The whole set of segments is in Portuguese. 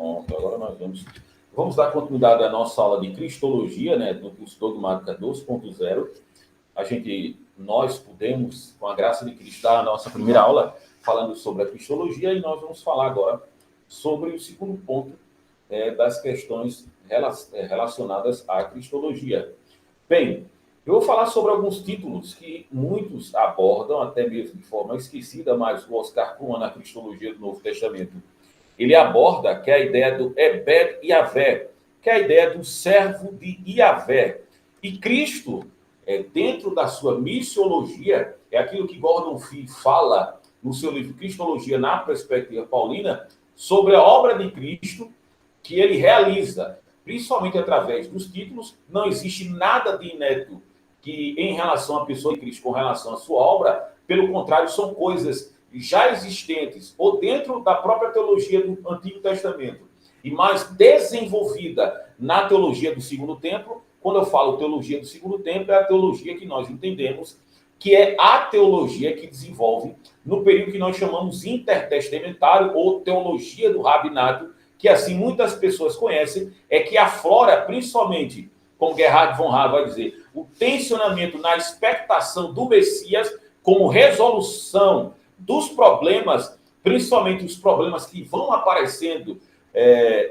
Pronto, agora nós vamos dar continuidade à nossa aula de Cristologia, né, no curso Dogmática 2.0. Nós podemos, com a graça de Cristo, dar a nossa primeira aula falando sobre a Cristologia, e nós vamos falar agora sobre o segundo ponto das questões relacionadas à Cristologia. Bem, eu vou falar sobre alguns títulos que muitos abordam, até mesmo de forma esquecida, mas o Oscar Cullmann, na Cristologia do Novo Testamento, ele aborda que é a ideia do Ebed Yavé, que é a ideia do servo de Yavé. E Cristo, dentro da sua missiologia, é aquilo que Gordon Fee fala no seu livro Cristologia na Perspectiva Paulina, sobre a obra de Cristo que ele realiza, principalmente através dos títulos. Não existe nada de inédito que em relação à pessoa de Cristo, com relação à sua obra, pelo contrário, são coisas já existentes, ou dentro da própria teologia do Antigo Testamento, e mais desenvolvida na teologia do Segundo Templo. Quando eu falo teologia do Segundo Templo, é a teologia que nós entendemos, que é a teologia que desenvolve no período que nós chamamos intertestamentário, ou teologia do rabinato, que assim muitas pessoas conhecem, é que aflora principalmente, como Gerhard von Rad vai dizer, o tensionamento na expectação do Messias como resolução dos problemas, principalmente os problemas que vão aparecendo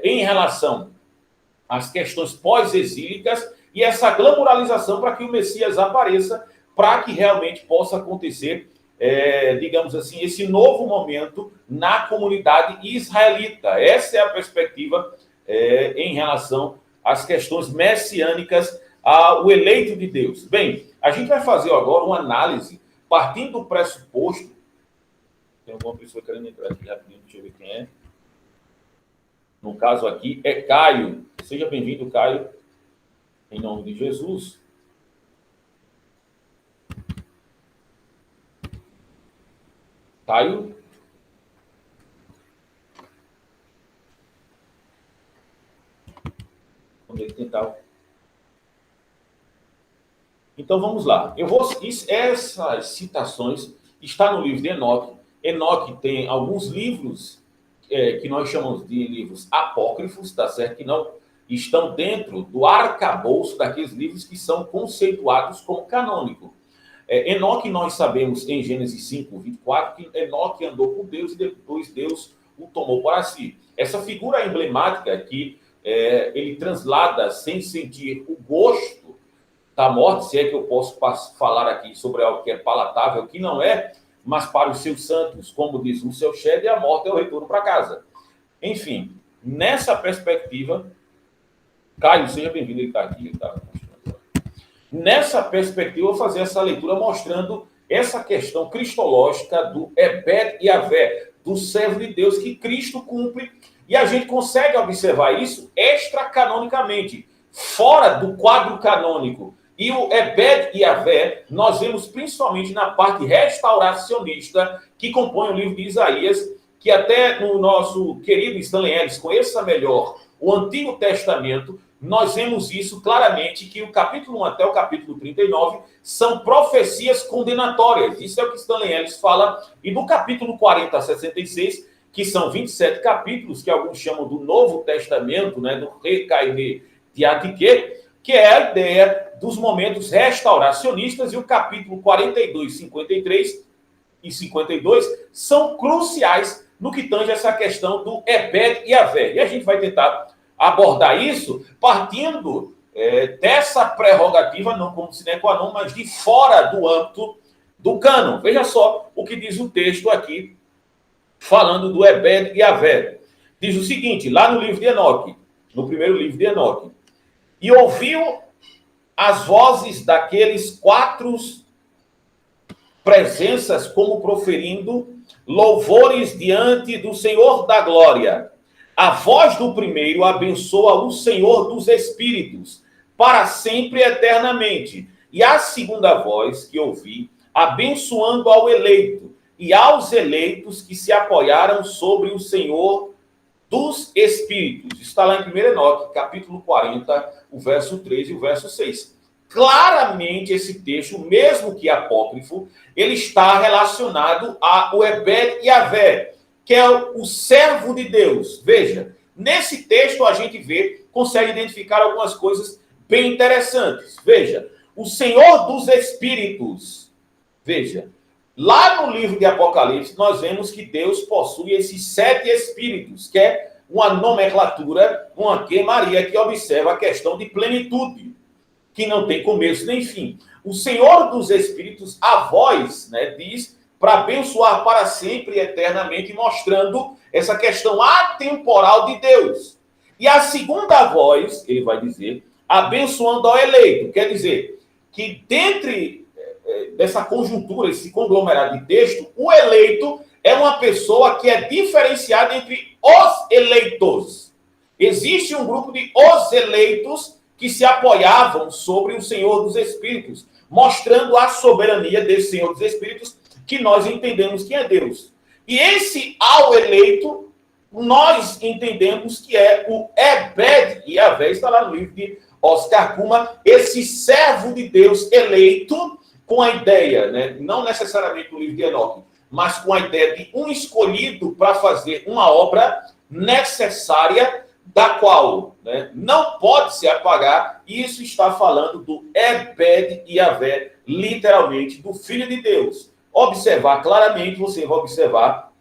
em relação às questões pós-exílicas, e essa glamuralização para que o Messias apareça, para que realmente possa acontecer, digamos assim, esse novo momento na comunidade israelita. Essa é a perspectiva em relação às questões messiânicas, ao eleito de Deus. Bem, a gente vai fazer agora uma análise partindo do pressuposto. Tem alguma pessoa querendo entrar aqui rapidinho, deixa eu ver quem é. No caso aqui é Caio. Seja bem-vindo, Caio, em nome de Jesus. Caio? Vamos tentar. Então vamos lá. Essas citações estão no livro de Enoque. Enoque tem alguns livros que nós chamamos de livros apócrifos, tá certo? Que não estão dentro do arcabouço daqueles livros que são conceituados como canônico. Enoque, nós sabemos em Gênesis 5:24, que Enoque andou com Deus e depois Deus o tomou para si. Essa figura emblemática que ele translada sem sentir o gosto da morte, se é que eu posso falar aqui sobre algo que é palatável, que não é, mas para os seus santos, como diz o seu chefe, a morte é o retorno para casa. Enfim, nessa perspectiva, Caio, seja bem-vindo, ele está aqui, ele está mostrando. Nessa perspectiva, eu vou fazer essa leitura mostrando essa questão cristológica do Ebed Yavé, do servo de Deus que Cristo cumpre, e a gente consegue observar isso extracanonicamente, fora do quadro canônico. E o Ebed Yavé, nós vemos principalmente na parte restauracionista que compõe o livro de Isaías, que até no nosso querido Stanley Ellis conheça melhor o Antigo Testamento, nós vemos isso claramente, que o capítulo 1 até o capítulo 39 são profecias condenatórias. Isso é o que Stanley Ellis fala. E do capítulo 40 a 66, que são 27 capítulos, que alguns chamam do Novo Testamento, né, do Recaide de Atiquê, que é a ideia dos momentos restauracionistas, e o capítulo 42, 53 e 52 são cruciais no que tange essa questão do Ebed Yavé. E a gente vai tentar abordar isso partindo dessa prerrogativa, não como sine qua non, mas de fora do âmbito do cânon. Veja só o que diz o texto aqui, falando do Ebed Yavé. Diz o seguinte, lá no livro de Enoque, no primeiro livro de Enoque: e ouviu as vozes daqueles 4 presenças como proferindo louvores diante do Senhor da glória. A voz do primeiro abençoa o Senhor dos espíritos, para sempre e eternamente. E a segunda voz que ouvi, abençoando ao eleito, e aos eleitos que se apoiaram sobre o Senhor dos espíritos. Está lá em 1 Enoque, capítulo 40, o verso 3 e o verso 6. Claramente esse texto, mesmo que apócrifo, ele está relacionado ao Ebed Yavé, que é o servo de Deus. Veja, nesse texto a gente consegue identificar algumas coisas bem interessantes. Veja, o Senhor dos Espíritos. Veja, lá no livro de Apocalipse, nós vemos que Deus possui esses 7 espíritos, que é uma nomenclatura, uma Maria, que observa a questão de plenitude, que não tem começo nem fim. O Senhor dos Espíritos, a voz, né, diz para abençoar para sempre e eternamente, mostrando essa questão atemporal de Deus. E a segunda voz, ele vai dizer, abençoando ao eleito. Quer dizer, que dentre dessa conjuntura, esse conglomerado de texto, o eleito é uma pessoa que é diferenciada entre os eleitos. Existe um grupo de os eleitos que se apoiavam sobre o Senhor dos Espíritos, mostrando a soberania desse Senhor dos Espíritos, que nós entendemos que é Deus. E esse ao eleito, nós entendemos que é o Ebed Yavé, está lá no livro de Oscar Kuma, esse servo de Deus eleito, com a ideia, né, não necessariamente no livro de Enoque, mas com a ideia de um escolhido para fazer uma obra necessária, da qual, né, não pode se apagar. Isso está falando do Ebed Yavé, literalmente, do Filho de Deus. Observar claramente, você vai observar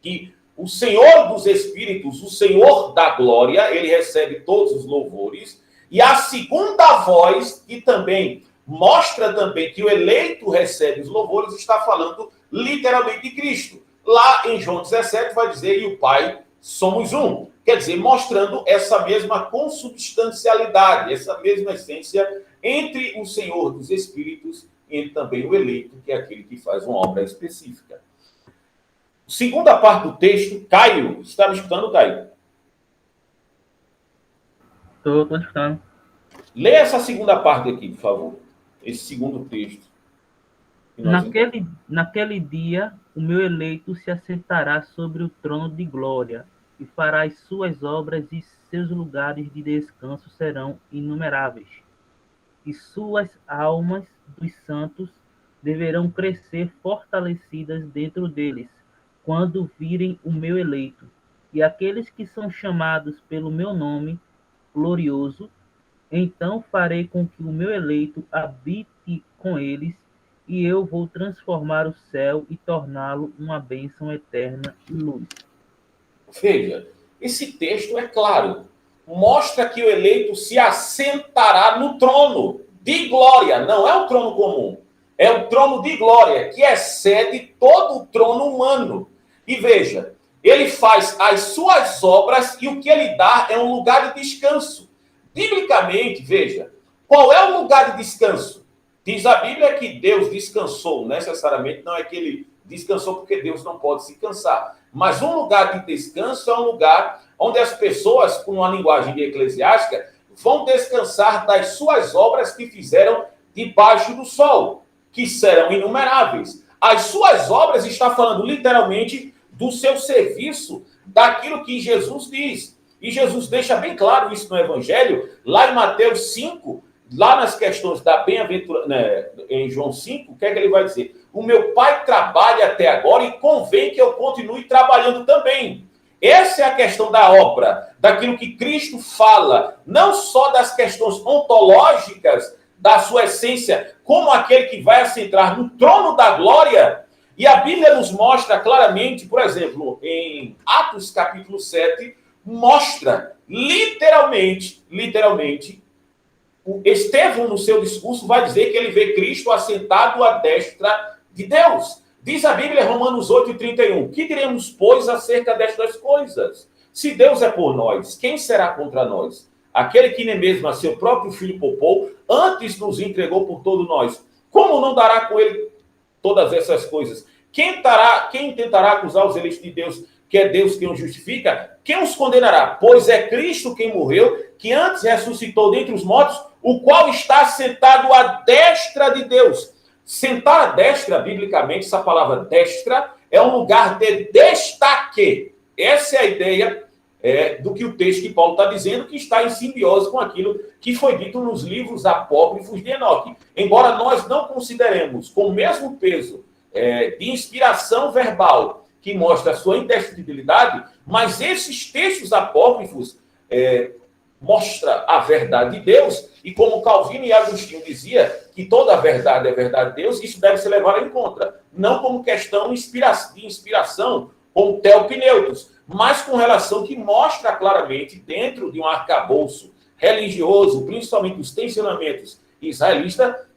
que o Senhor dos Espíritos, o Senhor da Glória, ele recebe todos os louvores, e a segunda voz, que também mostra também que o eleito recebe os louvores, está falando literalmente de Cristo. Lá em João 17 vai dizer, e o Pai somos um. Quer dizer, mostrando essa mesma consubstancialidade, essa mesma essência entre o Senhor dos Espíritos e também o eleito, que é aquele que faz uma obra específica. Segunda parte do texto, Caio, está me escutando, Caio? Estou escutando. Lê essa segunda parte aqui, por favor. Esse segundo texto. Naquele dia, o meu eleito se assentará sobre o trono de glória e fará as suas obras, e seus lugares de descanso serão inumeráveis. E suas almas dos santos deverão crescer fortalecidas dentro deles, quando virem o meu eleito. E aqueles que são chamados pelo meu nome glorioso, então farei com que o meu eleito habite com eles, e eu vou transformar o céu e torná-lo uma bênção eterna e luz. Veja, esse texto é claro. Mostra que o eleito se assentará no trono de glória. Não é o trono comum. É o trono de glória, que excede todo o trono humano. E veja, ele faz as suas obras e o que ele dá é um lugar de descanso. Biblicamente, veja, qual é o lugar de descanso? Diz a Bíblia que Deus descansou. Necessariamente não é que ele descansou porque Deus não pode se cansar. Mas um lugar de descanso é um lugar onde as pessoas, com uma linguagem eclesiástica, vão descansar das suas obras que fizeram debaixo do sol, que serão inumeráveis. As suas obras está falando literalmente do seu serviço, daquilo que Jesus diz. E Jesus deixa bem claro isso no Evangelho, lá em Mateus 5, lá nas questões da bem-aventurança, né, em João 5, o que é que ele vai dizer? O meu Pai trabalha até agora e convém que eu continue trabalhando também. Essa é a questão da obra, daquilo que Cristo fala, não só das questões ontológicas, da sua essência, como aquele que vai assentar no trono da glória. E a Bíblia nos mostra claramente, por exemplo, em Atos capítulo 7, mostra literalmente, o Estevão, no seu discurso, vai dizer que ele vê Cristo assentado à destra de Deus. Diz a Bíblia, Romanos 8:31, que diremos, pois, acerca destas coisas? Se Deus é por nós, quem será contra nós? Aquele que nem mesmo a seu próprio filho poupou, antes nos entregou por todos nós. Como não dará com ele todas essas coisas? Quem tentará acusar os eleitos de Deus, que é Deus quem os justifica? Quem os condenará? Pois é Cristo quem morreu, que antes ressuscitou dentre os mortos, o qual está sentado à destra de Deus. Sentar à destra, biblicamente, essa palavra destra, é um lugar de destaque. Essa é a ideia do que o texto que Paulo está dizendo, que está em simbiose com aquilo que foi dito nos livros apócrifos de Enoque. Embora nós não consideremos com o mesmo peso de inspiração verbal que mostra a sua indescritibilidade, mas esses textos apócrifos mostram a verdade de Deus, e como Calvino e Agostinho dizia que toda a verdade é verdade de Deus, isso deve ser levado em conta, não como questão de inspiração, como teopneutos, mas com relação que mostra claramente, dentro de um arcabouço religioso, principalmente os tensionamentos israelita,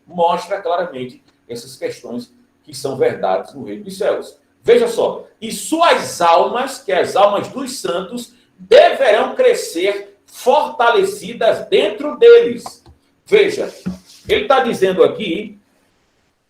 mostra claramente essas questões que são verdades no reino dos céus. Veja só, e suas almas, que é as almas dos santos, deverão crescer fortalecidas dentro deles. Veja, ele está dizendo aqui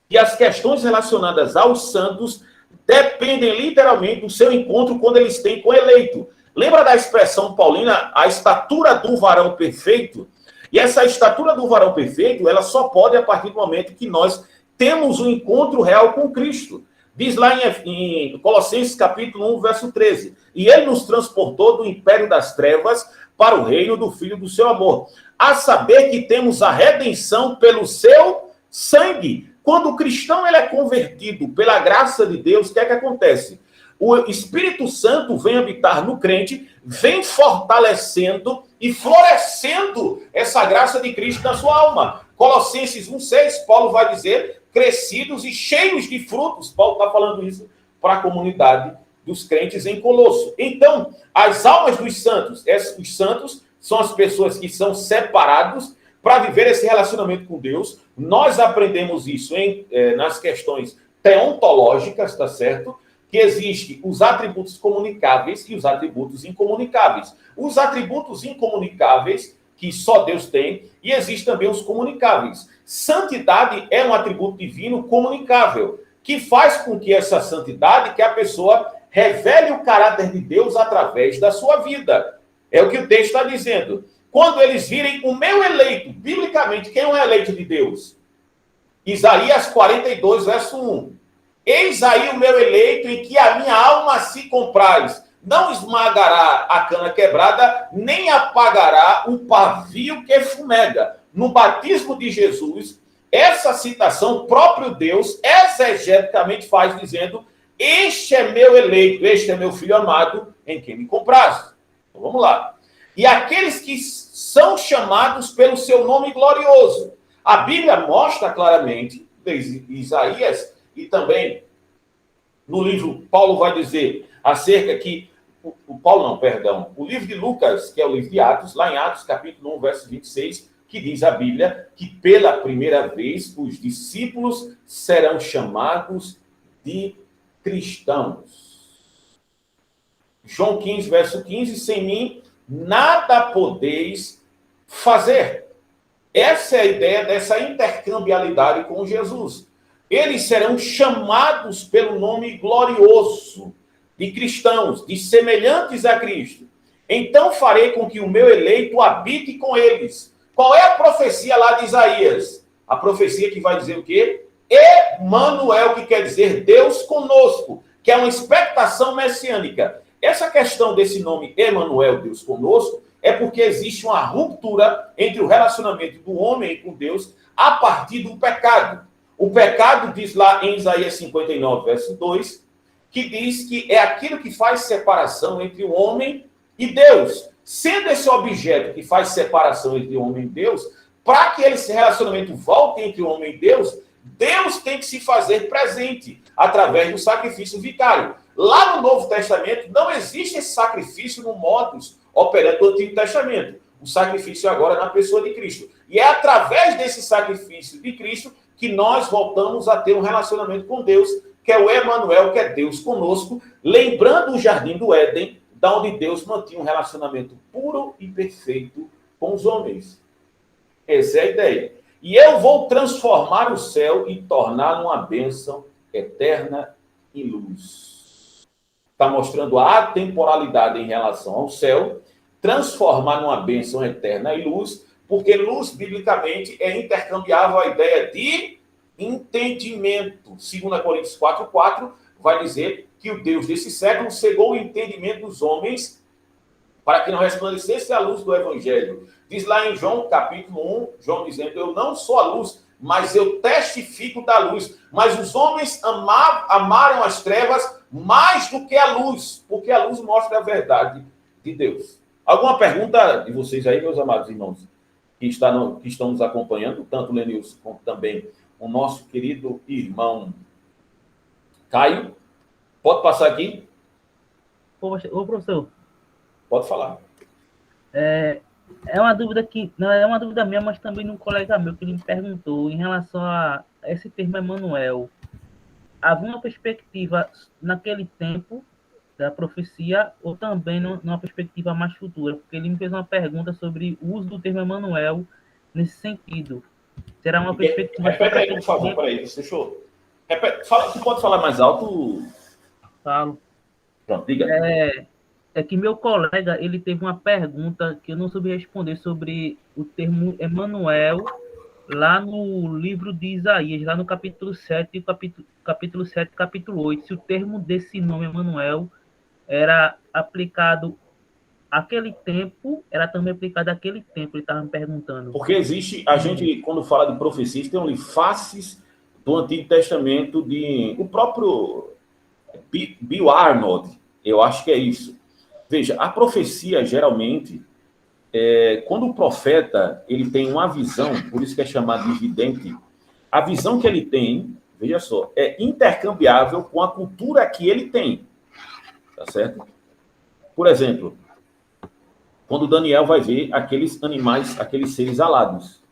que as questões relacionadas aos santos dependem literalmente do seu encontro quando eles têm com o eleito. Lembra da expressão paulina, a estatura do varão perfeito? E essa estatura do varão perfeito, ela só pode a partir do momento que nós temos um encontro real com Cristo. Diz lá em Colossenses capítulo 1, verso 13. E ele nos transportou do império das trevas para o reino do Filho do seu amor. A saber que temos a redenção pelo seu sangue. Quando o cristão ele é convertido pela graça de Deus, o que é que acontece? O Espírito Santo vem habitar no crente, vem fortalecendo e florescendo essa graça de Cristo na sua alma. Colossenses 1,6, Paulo vai dizer, crescidos e cheios de frutos. Paulo está falando isso para a comunidade dos crentes em Colosso. Então, as almas dos santos, os santos são as pessoas que são separados para viver esse relacionamento com Deus. Nós aprendemos isso nas questões teontológicas, tá certo? Que existem os atributos comunicáveis e os atributos incomunicáveis. Os atributos incomunicáveis, que só Deus tem, e existem também os comunicáveis. Santidade é um atributo divino comunicável, que faz com que essa santidade, que a pessoa revele o caráter de Deus através da sua vida. É o que o texto está dizendo. Quando eles virem o meu eleito, biblicamente, quem é o eleito de Deus? Isaías 42, verso 1. Eis aí o meu eleito, em que a minha alma se compraz. Não esmagará a cana quebrada, nem apagará o pavio que fumega. No batismo de Jesus, essa citação, próprio Deus, exegeticamente faz, dizendo, este é meu eleito, este é meu filho amado, em quem me compraz. Então, vamos lá. E aqueles que são chamados pelo seu nome glorioso. A Bíblia mostra claramente, Isaías, e também no livro, Paulo vai dizer acerca que, o livro de Lucas, que é o livro de Atos, lá em Atos, capítulo 1, verso 26, que diz a Bíblia que pela primeira vez os discípulos serão chamados de cristãos. João 15, verso 15, sem mim nada podeis fazer. Essa é a ideia dessa intercambialidade com Jesus. Eles serão chamados pelo nome glorioso de cristãos, de semelhantes a Cristo. Então farei com que o meu eleito habite com eles. Qual é a profecia lá de Isaías? A profecia que vai dizer o quê? Emanuel, que quer dizer Deus conosco, que é uma expectação messiânica. Essa questão desse nome Emanuel, Deus conosco, é porque existe uma ruptura entre o relacionamento do homem com Deus a partir do pecado. O pecado diz lá em Isaías 59, verso 2, que diz que é aquilo que faz separação entre o homem e Deus. Sendo esse objeto que faz separação entre o homem e Deus, para que esse relacionamento volte entre o homem e Deus, Deus tem que se fazer presente através do sacrifício vicário. Lá no Novo Testamento não existe esse sacrifício no modus operandi do Antigo Testamento. O sacrifício agora é na pessoa de Cristo. E é através desse sacrifício de Cristo que nós voltamos a ter um relacionamento com Deus, que é o Emanuel, que é Deus conosco, lembrando o Jardim do Éden, da onde Deus mantinha um relacionamento puro e perfeito com os homens. Essa é a ideia. E eu vou transformar o céu e torná-lo uma bênção eterna e luz. Está mostrando a atemporalidade em relação ao céu, transformar numa bênção eterna e luz, porque luz, biblicamente, é intercambiável a ideia de entendimento. 2 Coríntios 4,4 vai dizer que o Deus desse século cegou o entendimento dos homens para que não resplandecesse a luz do Evangelho. Diz lá em João, capítulo 1, João dizendo, eu não sou a luz, mas eu testifico da luz. Mas os homens amaram as trevas mais do que a luz, porque a luz mostra a verdade de Deus. Alguma pergunta de vocês aí, meus amados irmãos, que estão nos acompanhando, tanto o Lenilson como também o nosso querido irmão Caio? Pode passar aqui? Ô, professor. Pode falar. É uma dúvida que não é uma dúvida minha, mas também de um colega meu que ele me perguntou em relação a esse termo Emanuel. Havia uma perspectiva naquele tempo da profecia ou também numa perspectiva mais futura? Porque ele me fez uma pergunta sobre o uso do termo Emanuel nesse sentido. Será uma perspectiva... Repete aí, por favor, peraí, você deixou... Repete, tu pode falar mais alto? Falo. Pronto, diga. É que meu colega, ele teve uma pergunta que eu não soube responder sobre o termo Emanuel lá no livro de Isaías, lá no capítulo 7, capítulo 7, capítulo 8, se o termo desse nome Emanuel era aplicado àquele tempo, era também aplicado àquele tempo, ele estava me perguntando. Porque existe, a gente, quando fala de profecias, tem ali faces do Antigo Testamento, o próprio Bill Arnold, eu acho que é isso. Veja, a profecia, geralmente, quando o profeta ele tem uma visão, por isso que é chamado de vidente, a visão que ele tem, veja só, é intercambiável com a cultura que ele tem. Tá certo? Por exemplo, quando Daniel vai ver aqueles animais, aqueles seres alados.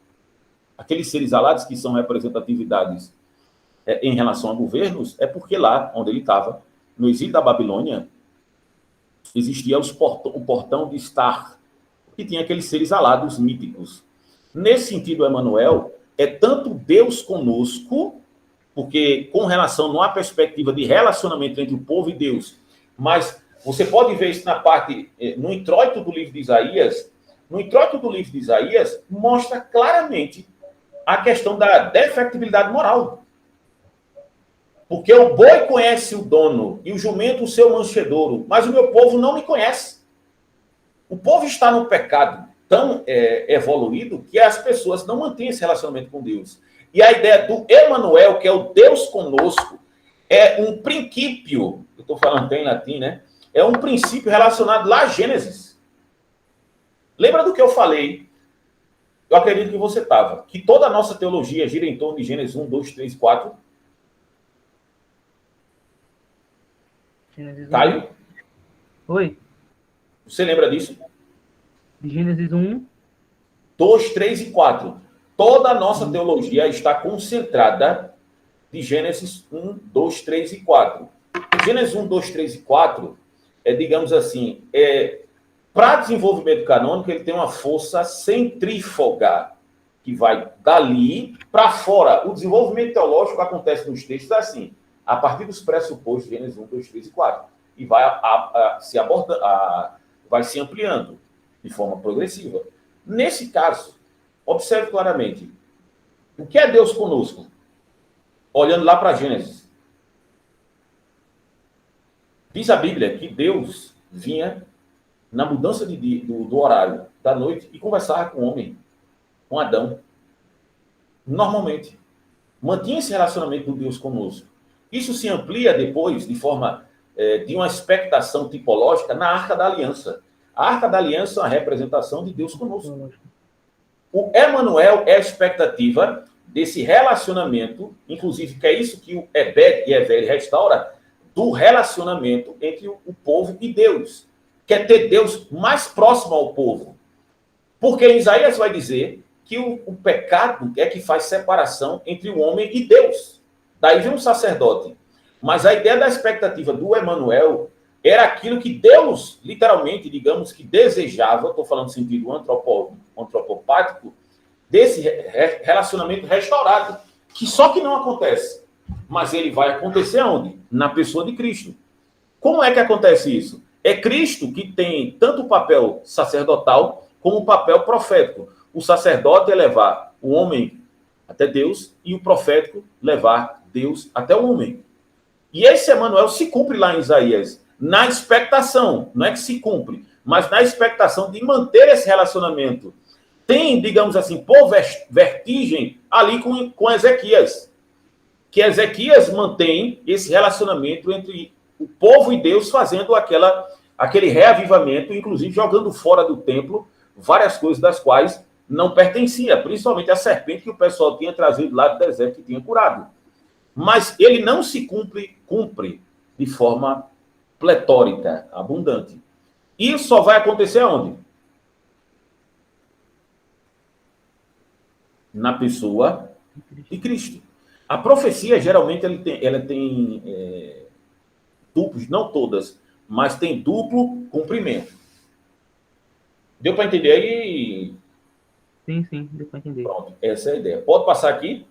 Aqueles seres alados que são representatividades em relação a governos, é porque lá onde ele estava, no exílio da Babilônia, existia o portão de Star, que tinha aqueles seres alados míticos. Nesse sentido, Emanuel é tanto Deus conosco, porque com relação, não há perspectiva de relacionamento entre o povo e Deus, mas você pode ver isso na parte, no introito do livro de Isaías. No introito do livro de Isaías, mostra claramente a questão da defectibilidade moral. Porque o boi conhece o dono e o jumento o seu manjedouro, mas o meu povo não me conhece. O povo está no pecado tão evoluído que as pessoas não mantêm esse relacionamento com Deus. E a ideia do Emanuel, que é o Deus conosco, é um princípio, eu estou falando até em latim, né? É um princípio relacionado lá a Gênesis. Lembra do que eu falei? Eu acredito que você estava. Que toda a nossa teologia gira em torno de Gênesis 1, 2, 3, 4. Caio? Oi. Você lembra disso? De Gênesis 1. 2, 3 e 4. Toda a nossa teologia está concentrada de Gênesis 1, 2, 3 e 4. Gênesis 1, 2, 3 e 4 digamos assim, para desenvolvimento canônico, ele tem uma força centrífuga, que vai dali para fora. O desenvolvimento teológico acontece nos textos assim, a partir dos pressupostos de Gênesis 1, 2, 3 e 4. E vai se ampliando de forma progressiva. Nesse caso, observe claramente, o que é Deus conosco? Olhando lá para Gênesis. Diz a Bíblia que Deus vinha na mudança do horário da noite e conversava com o homem, com Adão. Normalmente. Mantinha esse relacionamento do Deus conosco. Isso se amplia depois de forma de uma expectação tipológica na Arca da Aliança. A Arca da Aliança é uma representação de Deus conosco. O Emanuel é a expectativa desse relacionamento, inclusive que é isso que o Ebed e Evel restaura, do relacionamento entre o povo e Deus. Quer ter Deus mais próximo ao povo. Porque Isaías vai dizer que o pecado é que faz separação entre o homem e Deus. Daí vem um sacerdote. Mas a ideia da expectativa do Emanuel era aquilo que Deus, literalmente, digamos, que desejava, estou falando no sentido antropopático, desse relacionamento restaurado, que só que não acontece. Mas ele vai acontecer onde? Na pessoa de Cristo. Como é que acontece isso? É Cristo que tem tanto o papel sacerdotal como o papel profético. O sacerdote é levar o homem até Deus e o profético levar Deus até o homem. E esse Emanuel se cumpre lá em Isaías, na expectação, não é que se cumpre, mas na expectação de manter esse relacionamento tem, digamos assim, por vertigem ali com Ezequias. Que Ezequias mantém esse relacionamento entre o povo e Deus, fazendo aquele reavivamento, inclusive jogando fora do templo várias coisas das quais não pertencia, principalmente a serpente que o pessoal tinha trazido lá do deserto, que tinha curado. Mas ele não se cumpre de forma pletórica, abundante. Isso só vai acontecer aonde? Na pessoa de Cristo. A profecia, geralmente, ela tem duplos, não todas, mas tem duplo cumprimento. Deu para entender aí? Sim, deu para entender. Pronto, essa é a ideia. Pode passar aqui?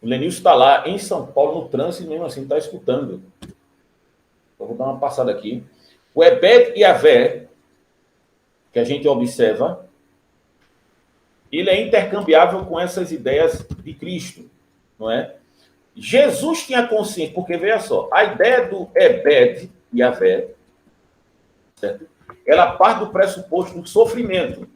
O Lenilson está lá em São Paulo, no trânsito, e mesmo assim está escutando. Eu vou dar uma passada aqui. O Ebed e Avé, que a gente observa, ele é intercambiável com essas ideias de Cristo, não é? Jesus tinha consciência, porque veja só, a ideia do Ebed e Avé, certo? Ela parte do pressuposto do sofrimento.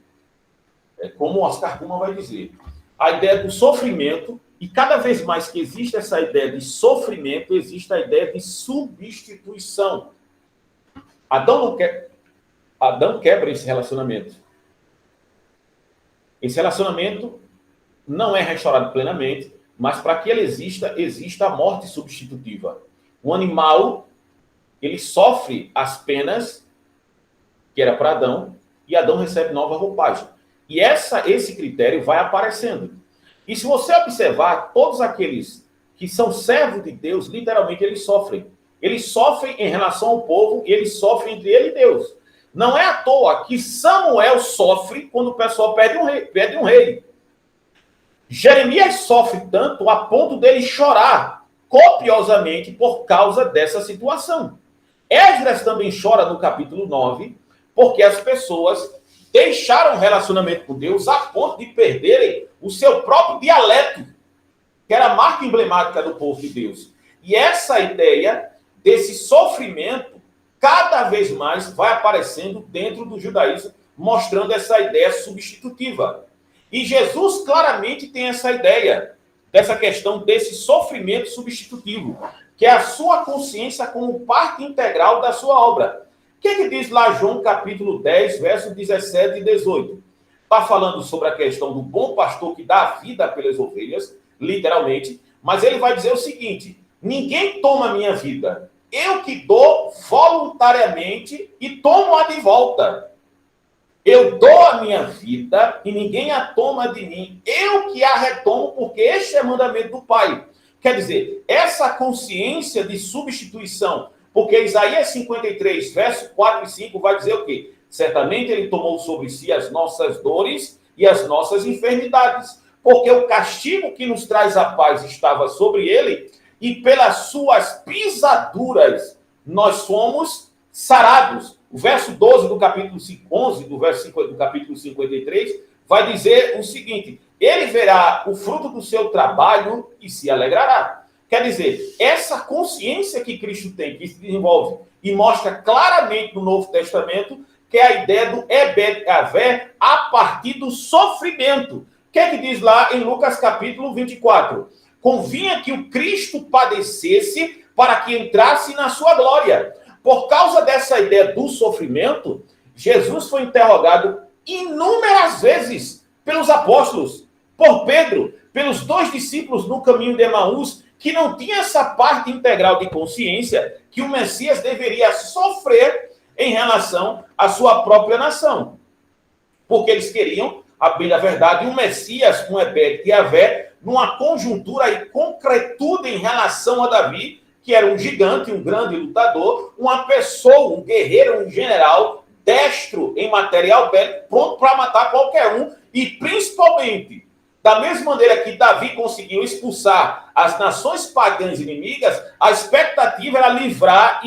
Como o Oscar Kuhlman vai dizer. A ideia do sofrimento, e cada vez mais que existe essa ideia de sofrimento, existe a ideia de substituição. Adão quebra esse relacionamento. Esse relacionamento não é restaurado plenamente, mas para que ele exista a morte substitutiva. O animal, ele sofre as penas que era para Adão, e Adão recebe nova roupagem. E esse critério vai aparecendo. E se você observar, todos aqueles que são servos de Deus, literalmente eles sofrem. Eles sofrem em relação ao povo e eles sofrem entre ele e Deus. Não é à toa que Samuel sofre quando o pessoal pede um rei. Jeremias sofre tanto a ponto dele chorar copiosamente por causa dessa situação. Esdras também chora no capítulo 9, porque as pessoas deixaram o relacionamento com Deus a ponto de perderem o seu próprio dialeto, que era a marca emblemática do povo de Deus. E essa ideia desse sofrimento, cada vez mais vai aparecendo dentro do judaísmo, mostrando essa ideia substitutiva. E Jesus claramente tem essa ideia, dessa questão desse sofrimento substitutivo, que é a sua consciência como parte integral da sua obra. O que diz lá João capítulo 10, versos 17 e 18? Está falando sobre a questão do bom pastor que dá a vida pelas ovelhas, literalmente, mas ele vai dizer o seguinte: ninguém toma a minha vida, eu que dou voluntariamente e tomo-a de volta. Eu dou a minha vida e ninguém a toma de mim, eu que a retomo, porque este é o mandamento do Pai. Quer dizer, essa consciência de substituição, porque Isaías 53, verso 4 e 5 vai dizer o quê? Certamente ele tomou sobre si as nossas dores e as nossas enfermidades, porque o castigo que nos traz a paz estava sobre ele, e pelas suas pisaduras nós fomos sarados. O verso 12 do capítulo 11, do capítulo 53, vai dizer o seguinte: ele verá o fruto do seu trabalho e se alegrará. Quer dizer, essa consciência que Cristo tem, que se desenvolve e mostra claramente no Novo Testamento, que é a ideia do Ebed Avé a partir do sofrimento. O que é que diz lá em Lucas capítulo 24? Convinha que o Cristo padecesse para que entrasse na sua glória. Por causa dessa ideia do sofrimento, Jesus foi interrogado inúmeras vezes pelos apóstolos, por Pedro, pelos 2 discípulos no caminho de Emaús, que não tinha essa parte integral de consciência que o Messias deveria sofrer em relação à sua própria nação. Porque eles queriam, a bem da verdade, um Messias com Ebed e Avé, numa conjuntura e concretude em relação a Davi, que era um gigante, um grande lutador, uma pessoa, um guerreiro, um general, destro em material bélico, pronto para matar qualquer um, e principalmente, da mesma maneira que Davi conseguiu expulsar as nações pagãs inimigas, a expectativa era livrar...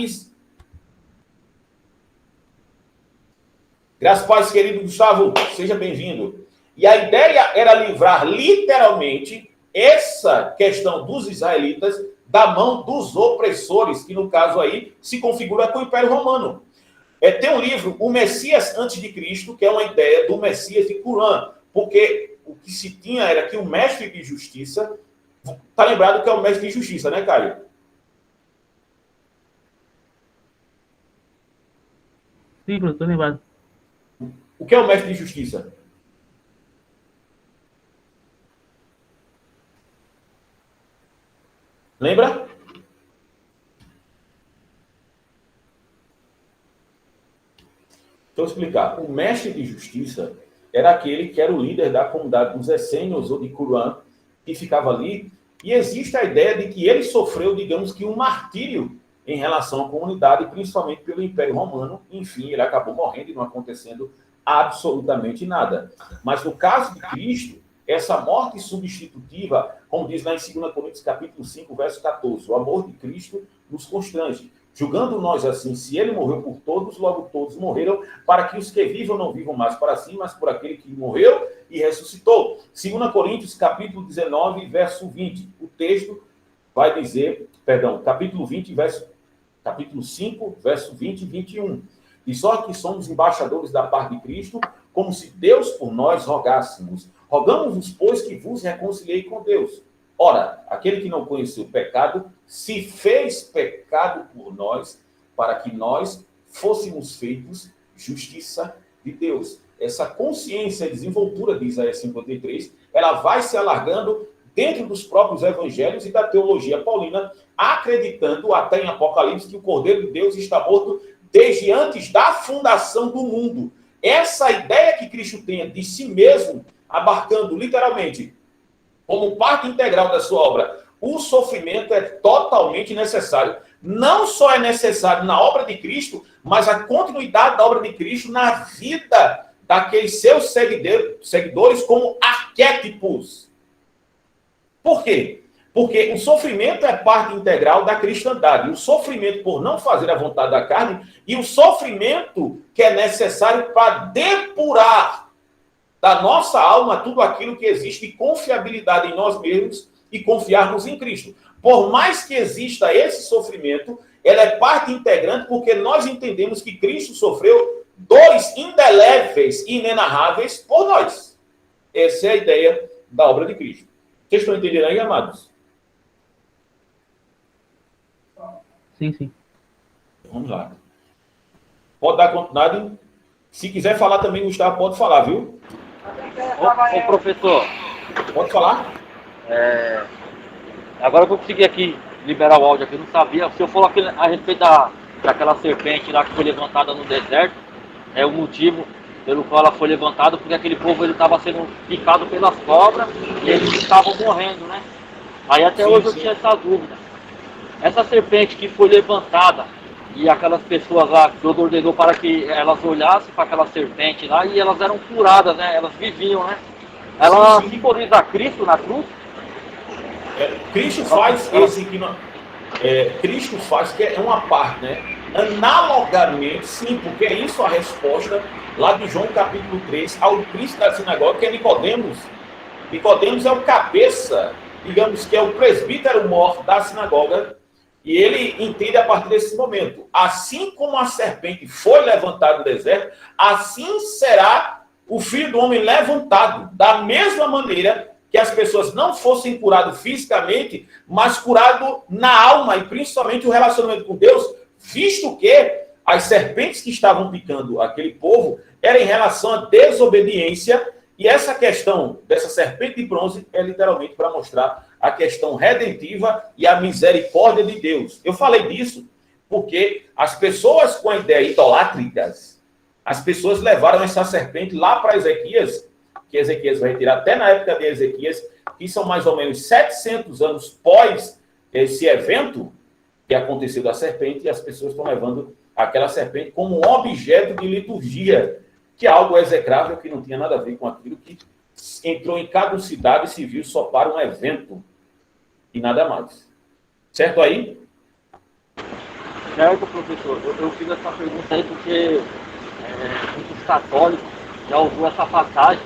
Graças a Deus, querido Gustavo, seja bem-vindo. E a ideia era livrar, literalmente, essa questão dos israelitas da mão dos opressores, que no caso aí se configura com o Império Romano. Tem um livro, O Messias Antes de Cristo, que é uma ideia do Messias de Qur'an, porque o que se tinha era que o mestre de justiça, tá lembrado que é o mestre de justiça, né, Caio? Sim, estou lembrado. O que é o mestre de justiça? Lembra? Deixa eu explicar. O mestre de justiça era aquele que era o líder da comunidade dos essênios ou de Qur'an, que ficava ali, e existe a ideia de que ele sofreu, digamos que, um martírio em relação à comunidade, principalmente pelo Império Romano. Enfim, ele acabou morrendo e não acontecendo absolutamente nada. Mas no caso de Cristo, essa morte substitutiva, como diz lá em 2 Coríntios capítulo 5, verso 14, o amor de Cristo nos constrange. Julgando nós assim, se ele morreu por todos, logo todos morreram, para que os que vivam não vivam mais para si, mas por aquele que morreu e ressuscitou. 2 Coríntios, capítulo 19, verso 20. O texto vai dizer, capítulo 5, verso 20 e 21. E só que somos embaixadores da parte de Cristo, como se Deus por nós rogássemos. Rogamos-vos, pois, que vos reconciliei com Deus. Ora, aquele que não conheceu o pecado, se fez pecado por nós, para que nós fôssemos feitos justiça de Deus. Essa consciência, desenvoltura de Isaías 53, ela vai se alargando dentro dos próprios evangelhos e da teologia paulina, acreditando até em Apocalipse que o Cordeiro de Deus está morto desde antes da fundação do mundo. Essa ideia que Cristo tem de si mesmo, abarcando literalmente como parte integral da sua obra, o sofrimento é totalmente necessário. Não só é necessário na obra de Cristo, mas a continuidade da obra de Cristo na vida daqueles seus seguidores como arquétipos. Por quê? Porque o sofrimento é parte integral da cristandade. O sofrimento por não fazer a vontade da carne e o sofrimento que é necessário para depurar da nossa alma tudo aquilo que existe de confiabilidade em nós mesmos e confiarmos em Cristo. Por mais que exista esse sofrimento, ela é parte integrante porque nós entendemos que Cristo sofreu dores indeléveis e inenarráveis por nós. Essa é a ideia da obra de Cristo. Vocês estão entendendo aí, amados? Sim. Vamos lá. Pode dar continuidade. Se quiser falar também, Gustavo, pode falar, viu? Ô professor, pode falar. Agora que eu consegui aqui liberar o áudio aqui, eu não sabia. O senhor falou aqui a respeito daquela serpente lá que foi levantada no deserto, o motivo pelo qual ela foi levantada, porque aquele povo estava sendo picado pelas cobras e eles estavam morrendo, né? Aí até hoje eu tinha essa dúvida. Essa serpente que foi levantada e aquelas pessoas lá, que Deus ordenou para que elas olhassem para aquela serpente lá e elas eram curadas, né? Elas viviam, né? Ela simboliza Cristo na cruz? Cristo faz esse que não, Cristo faz, que é uma parte, né? Analogamente, sim, porque é isso a resposta lá de João capítulo 3 ao príncipe da sinagoga, que é Nicodemos. Nicodemos é o cabeça, digamos que é o presbítero mor da sinagoga, e ele entende a partir desse momento. Assim como a serpente foi levantada no deserto, assim será o Filho do Homem levantado, da mesma maneira que as pessoas não fossem curadas fisicamente, mas curadas na alma, e principalmente o relacionamento com Deus, visto que as serpentes que estavam picando aquele povo eram em relação à desobediência, e essa questão dessa serpente de bronze é literalmente para mostrar a questão redentiva e a misericórdia de Deus. Eu falei disso porque as pessoas com a ideia idolátricas, as pessoas levaram essa serpente lá para Ezequias, que Ezequias vai retirar até na época de Ezequias, que são mais ou menos 700 anos pós esse evento que aconteceu da serpente, e as pessoas estão levando aquela serpente como um objeto de liturgia, que é algo execrável, que não tinha nada a ver com aquilo que entrou em caducidade civil só para um evento e nada mais. Certo aí? Certo, professor. Eu fiz essa pergunta aí porque muitos católicos já usou essa passagem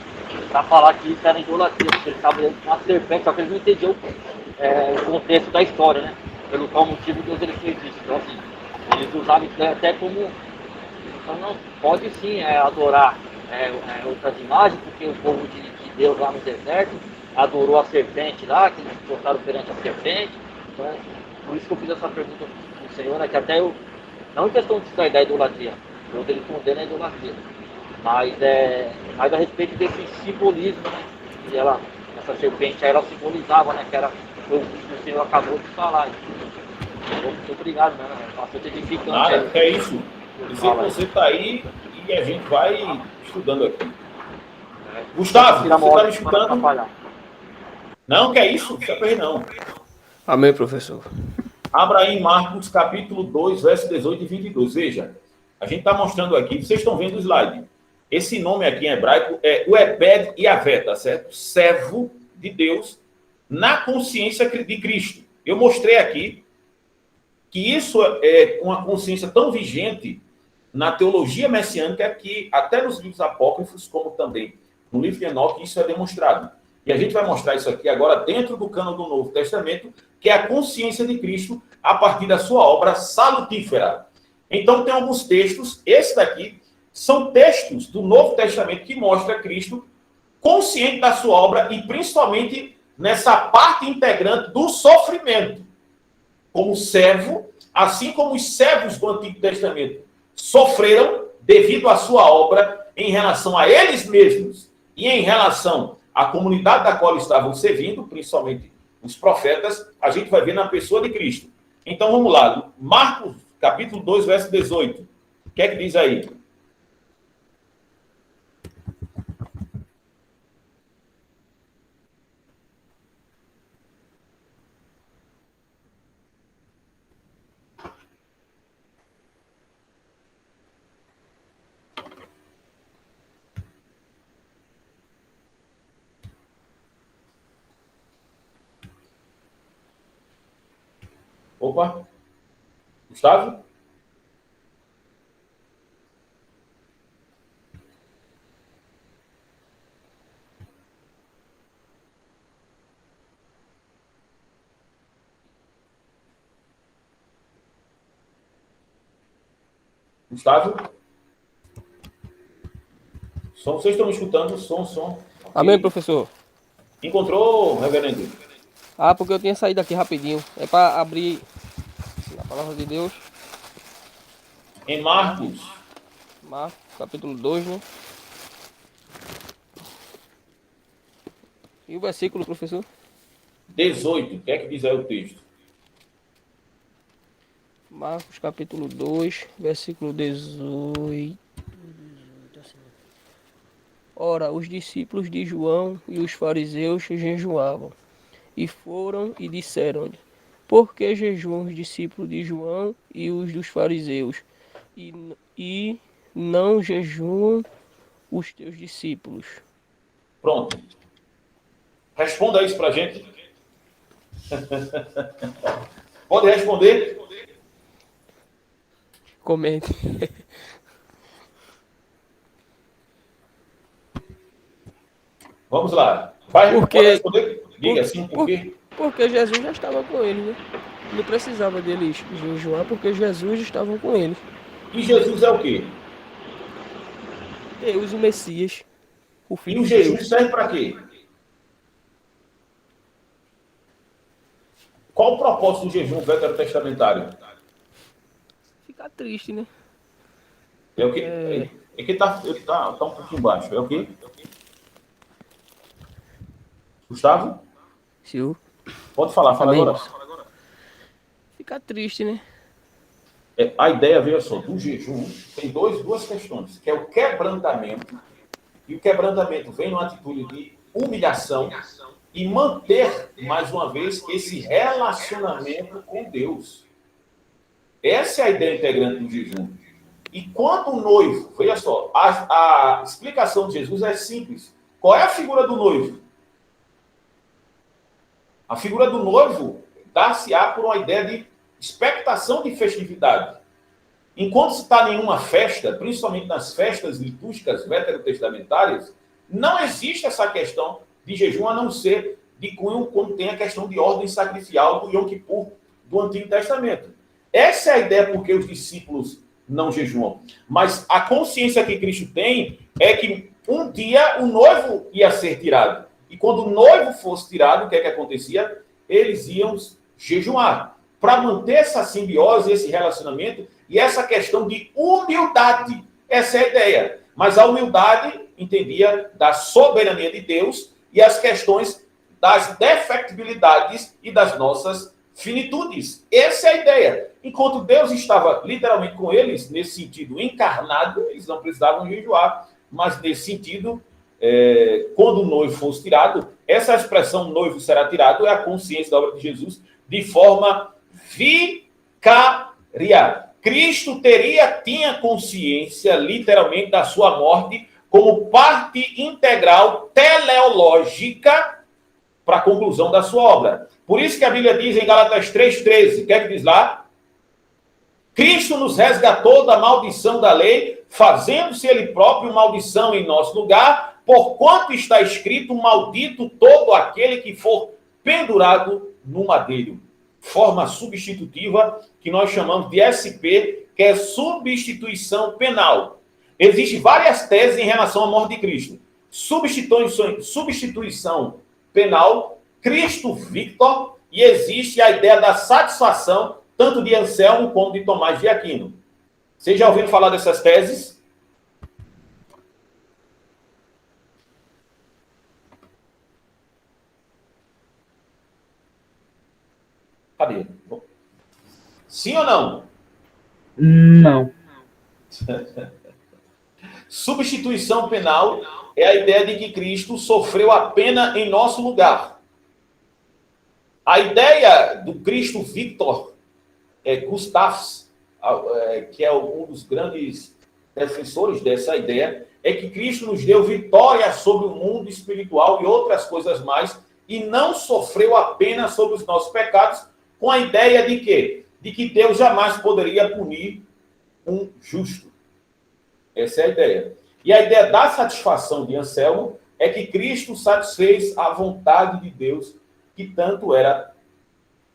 para falar que isso era idolatria, porque eles estavam dentro de uma serpente, só que eles não entendiam o contexto da história, né? Pelo qual motivo Deus ele fez isso. Então, assim, eles usavam isso até como Então não pode sim adorar outras imagens, porque o povo de Deus lá no deserto adorou a serpente lá, que eles colocaram perante a serpente. Então, por isso que eu fiz essa pergunta para o Senhor, né, que até eu, não em questão de sair da idolatria, eu dele condena a idolatria, mas a respeito desse simbolismo, né, que essa serpente aí, ela simbolizava, né, que era o que o Senhor acabou de falar. Muito obrigado, né? Bastante edificante. Nada, é isso. Dizer que você está aí e a gente vai estudando aqui. Gustavo, você está me escutando? Não, que é isso? Não. Amém, professor. Abra aí Marcos, capítulo 2, verso 18 e 22. Veja, a gente está mostrando aqui, vocês estão vendo o slide. Esse nome aqui em hebraico é o Ebed Yavé, tá certo? Servo de Deus na consciência de Cristo. Eu mostrei aqui que isso é uma consciência tão vigente na teologia messiânica que até nos livros apócrifos, como também no livro de Enoque, isso é demonstrado. E a gente vai mostrar isso aqui agora dentro do cânon do Novo Testamento, que é a consciência de Cristo a partir da sua obra salutífera. Então tem alguns textos, esse daqui são textos do Novo Testamento que mostra Cristo consciente da sua obra e principalmente nessa parte integrante do sofrimento. Como servo, assim como os servos do Antigo Testamento sofreram devido à sua obra em relação a eles mesmos e em relação à comunidade da qual estavam servindo, principalmente os profetas, a gente vai ver na pessoa de Cristo. Então vamos lá, Marcos, capítulo 2, verso 18. O que é que diz aí? Opa! Gustavo? Gustavo? Som, vocês estão me escutando? Som. Amém, professor. Encontrou, reverendo? Porque eu tinha saído aqui rapidinho. É para abrir a palavra de Deus. Em Marcos. Marcos, capítulo 2, né? E o versículo, professor? 18. O que é que diz aí o texto? Marcos, capítulo 2, versículo 18. Ora, os discípulos de João e os fariseus jejuavam. E foram e disseram-lhe: por que jejuam os discípulos de João e os dos fariseus, e não jejuam os teus discípulos? Pronto. Responda isso pra gente. Pode responder? Comente. Vamos lá. Vai Porque, pode responder? Diga assim, por quê? Porque Jesus já estava com eles, né? Não precisava deles jejuar, porque Jesus estava com eles. E Jesus é o quê? Deus, o Messias, o Filho E o de jejum Deus. serve para quê? Qual o propósito do jejum veterotestamentário? Ficar triste, né? É o quê? É que tá um pouquinho baixo. É o quê? Gustavo? Senhor. Pode falar, fala Amém. agora. Ficar triste, né? A ideia, veja só, do jejum tem duas questões, que é o quebrantamento, e o quebrantamento vem numa atitude de humilhação e manter, mais uma vez, esse relacionamento com Deus. Essa é a ideia integrante do jejum. E quando o noivo, veja só, a explicação de Jesus é simples. Qual é a figura do noivo? A figura do noivo dá-se-á por uma ideia de expectação de festividade. Enquanto se está em uma festa, principalmente nas festas litúrgicas veterotestamentárias, não existe essa questão de jejum, a não ser de cunho quando tem a questão de ordem sacrificial do Yom Kippur do Antigo Testamento. Essa é a ideia porque os discípulos não jejuam. Mas a consciência que Cristo tem é que um dia o noivo ia ser tirado. E quando o noivo fosse tirado, o que é que acontecia? Eles iam jejuar. Para manter essa simbiose, esse relacionamento e essa questão de humildade. Essa é a ideia. Mas a humildade entendia da soberania de Deus e as questões das defectibilidades e das nossas finitudes. Essa é a ideia. Enquanto Deus estava literalmente com eles, nesse sentido encarnado, eles não precisavam jejuar, mas nesse sentido, quando o noivo fosse tirado, essa expressão noivo será tirado é a consciência da obra de Jesus de forma vicária. Cristo tinha consciência, literalmente, da sua morte como parte integral teleológica para a conclusão da sua obra. Por isso que a Bíblia diz em Gálatas 3,13, o que é que diz lá? Cristo nos resgatou da maldição da lei, fazendo-se ele próprio maldição em nosso lugar, porquanto está escrito, maldito todo aquele que for pendurado no madeiro. Forma substitutiva que nós chamamos de SP, que é substituição penal. Existem várias teses em relação à morte de Cristo. Substituição penal, Cristo Victor, e existe a ideia da satisfação, tanto de Anselmo como de Tomás de Aquino. Vocês já ouviram falar dessas teses? Cadê? Sim ou não? Não. Substituição penal é a ideia de que Cristo sofreu a pena em nosso lugar. A ideia do Cristo Victor, Gustafs, que é um dos grandes defensores dessa ideia, é que Cristo nos deu vitória sobre o mundo espiritual e outras coisas mais, e não sofreu a pena sobre os nossos pecados, com a ideia de quê? De que Deus jamais poderia punir um justo. Essa é a ideia. E a ideia da satisfação de Anselmo é que Cristo satisfez a vontade de Deus, que tanto era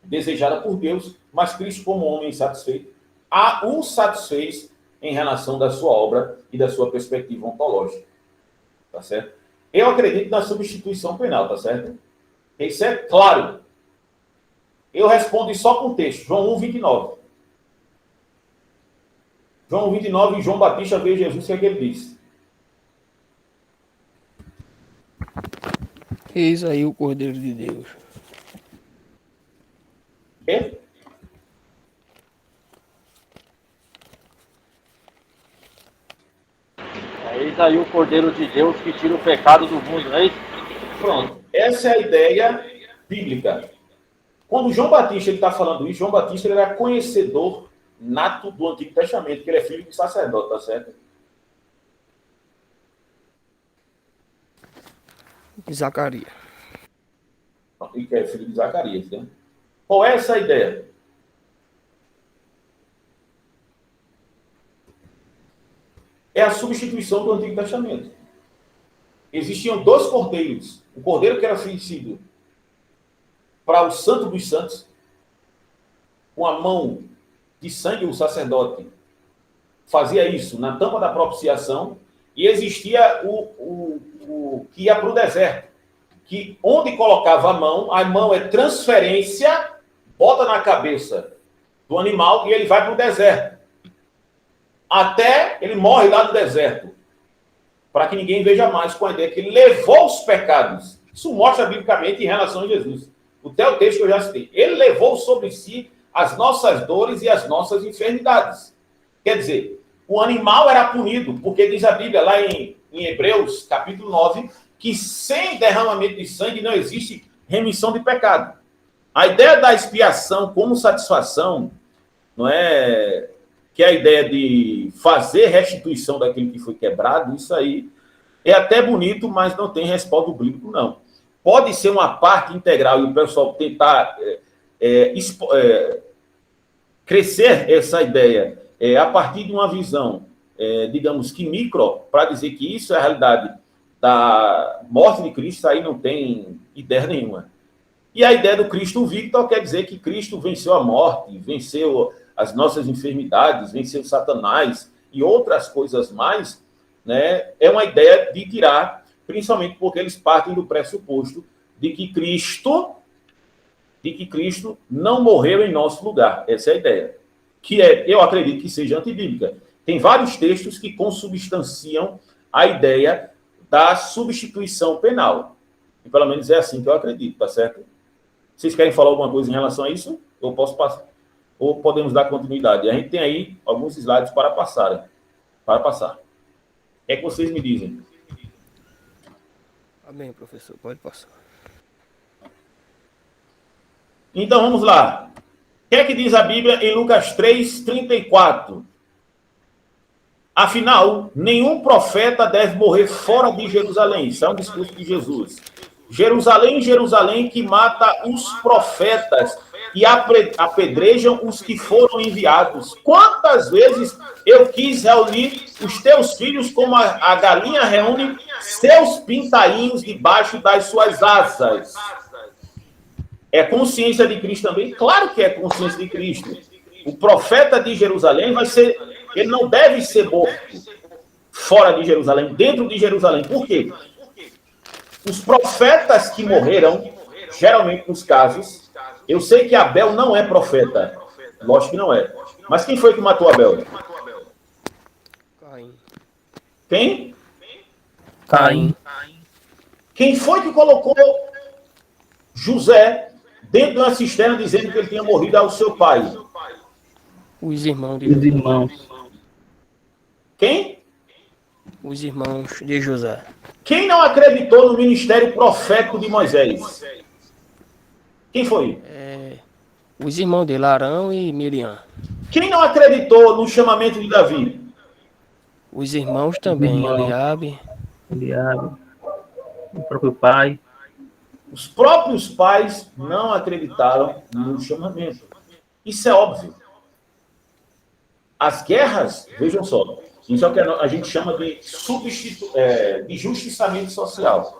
desejada por Deus, mas Cristo, como homem insatisfeito, o satisfez em relação da sua obra e da sua perspectiva ontológica. Tá certo? Eu acredito na substituição penal, tá certo? Isso é claro. Eu respondo só com o texto, João 1:29. João 1:29, e João Batista veio Jesus, o que é que ele disse? Eis aí o Cordeiro de Deus. É? Eis aí o Cordeiro de Deus que tira o pecado do mundo, não é isso? Pronto. Essa é a ideia bíblica. Quando João Batista está falando isso, João Batista ele era conhecedor nato do Antigo Testamento, que ele é filho de sacerdote, tá certo? De Zacarias. E que é filho de Zacarias, né? Qual é essa ideia? É a substituição do Antigo Testamento. Existiam dois cordeiros. O cordeiro que era oferecido para o Santo dos Santos, com a mão de sangue, o sacerdote fazia isso na tampa da propiciação, e existia o que ia para o deserto, que onde colocava a mão é transferência, bota na cabeça do animal e ele vai para o deserto. Até ele morre lá no deserto, para que ninguém veja mais, com a ideia que ele levou os pecados. Isso mostra biblicamente em relação a Jesus. O texto que eu já citei. Ele levou sobre si as nossas dores e as nossas enfermidades. Quer dizer, o animal era punido, porque diz a Bíblia lá em Hebreus, capítulo 9, que sem derramamento de sangue não existe remissão de pecado. A ideia da expiação como satisfação, não é que é a ideia de fazer restituição daquilo que foi quebrado, isso aí é até bonito, mas não tem respaldo bíblico, não. Pode ser uma parte integral e o pessoal tentar crescer essa ideia a partir de uma visão, digamos que micro, para dizer que isso é a realidade da morte de Cristo, aí não tem ideia nenhuma. E a ideia do Cristo Victor quer dizer que Cristo venceu a morte, venceu as nossas enfermidades, vencer o Satanás e outras coisas mais, né, é uma ideia de tirar, principalmente porque eles partem do pressuposto de que Cristo não morreu em nosso lugar. Essa é a ideia. Que eu acredito que seja antibíblica. Tem vários textos que consubstanciam a ideia da substituição penal. E pelo menos é assim que eu acredito, tá certo? Vocês querem falar alguma coisa em relação a isso? Eu posso passar. Ou podemos dar continuidade? A gente tem aí alguns slides para passar. O que é que vocês me dizem? Amém, professor. Pode passar. Então, vamos lá. O que é que diz a Bíblia em Lucas 3:34? Afinal, nenhum profeta deve morrer fora de Jerusalém. Isso é um discurso de Jesus. Jerusalém, Jerusalém, que mata os profetas e apedrejam os que foram enviados. Quantas vezes eu quis reunir os teus filhos como a galinha reúne seus pintainhos debaixo das suas asas. É consciência de Cristo também? Claro que é consciência de Cristo. O profeta de Jerusalém ele não deve ser morto fora de Jerusalém, dentro de Jerusalém. Por quê? Os profetas que morreram, geralmente nos casos, eu sei que Abel não é profeta. Lógico que não é. Mas quem foi que matou Abel? Caim. Quem? Caim. Quem foi que colocou José dentro de uma cisterna dizendo que ele tinha morrido ao seu pai? Os irmãos de Os José. irmãos. Quem? Os irmãos de José. Quem não acreditou no ministério profético de Moisés? Quem foi? Os irmãos dele, Arão e Miriam. Quem não acreditou no chamamento de Davi? Os irmãos também, Irmão. Eliabe. O próprio pai. Os próprios pais não acreditaram no chamamento. Isso é óbvio. As guerras, vejam só, isso é o que a gente chama de justiçamento social.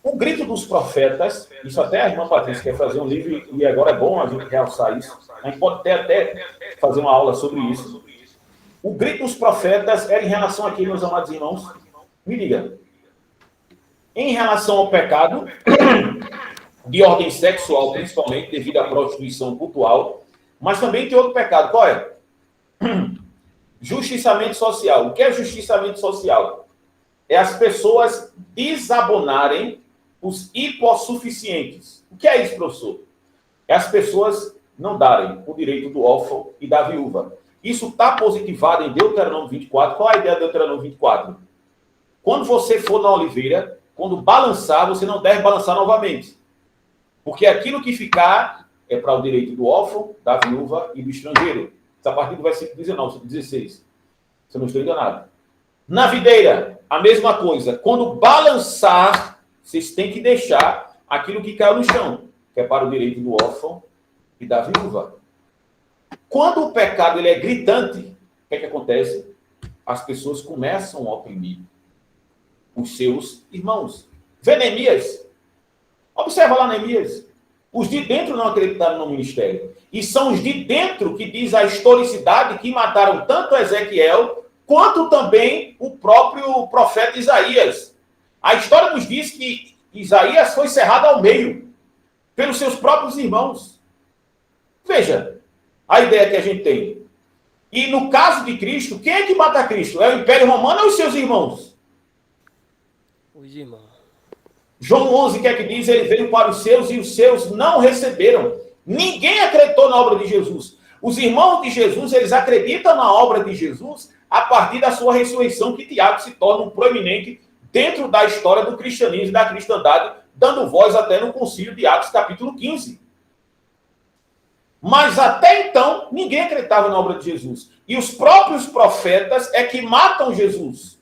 O grito dos profetas, isso até a irmã Patrícia quer fazer um livro, e agora é bom a gente realçar isso. A gente pode até fazer uma aula sobre isso. O grito dos profetas era em relação a quem, meus amados irmãos? Me diga. Em relação ao pecado, de ordem sexual, principalmente, devido à prostituição cultural, mas também tem outro pecado. Qual é? Justiçamento social. O que é justiçamento social? É as pessoas desabonarem os hipossuficientes. O que é isso, professor? É as pessoas não darem o direito do órfão e da viúva. Isso está positivado em Deuteronômio 24. Qual é a ideia de Deuteronômio 24? Quando você for na oliveira, quando balançar, você não deve balançar novamente. Porque aquilo que ficar é para o direito do órfão, da viúva e do estrangeiro. Isso a partir do versículo 19, 16. Se eu não estou enganado. Na videira, a mesma coisa. Quando balançar, vocês têm que deixar aquilo que caiu no chão, que é para o direito do órfão e da viúva. Quando o pecado ele é gritante, o que é que acontece? As pessoas começam a oprimir os seus irmãos. Vê Neemias. Observa lá Neemias. Os de dentro não acreditaram no ministério. E são os de dentro que diz a historicidade que mataram tanto Ezequiel quanto também o próprio profeta Isaías. A história nos diz que Isaías foi cerrado ao meio pelos seus próprios irmãos. Veja a ideia que a gente tem. E no caso de Cristo, quem é que mata Cristo? É o Império Romano ou os seus irmãos? Os irmãos. João 11, o que é que diz? Ele veio para os seus e os seus não receberam. Ninguém acreditou na obra de Jesus. Os irmãos de Jesus, eles acreditam na obra de Jesus a partir da sua ressurreição, que Tiago se torna um proeminente dentro da história do cristianismo e da cristandade, dando voz até no concílio de Atos, capítulo 15. Mas até então, ninguém acreditava na obra de Jesus. E os próprios profetas é que matam Jesus.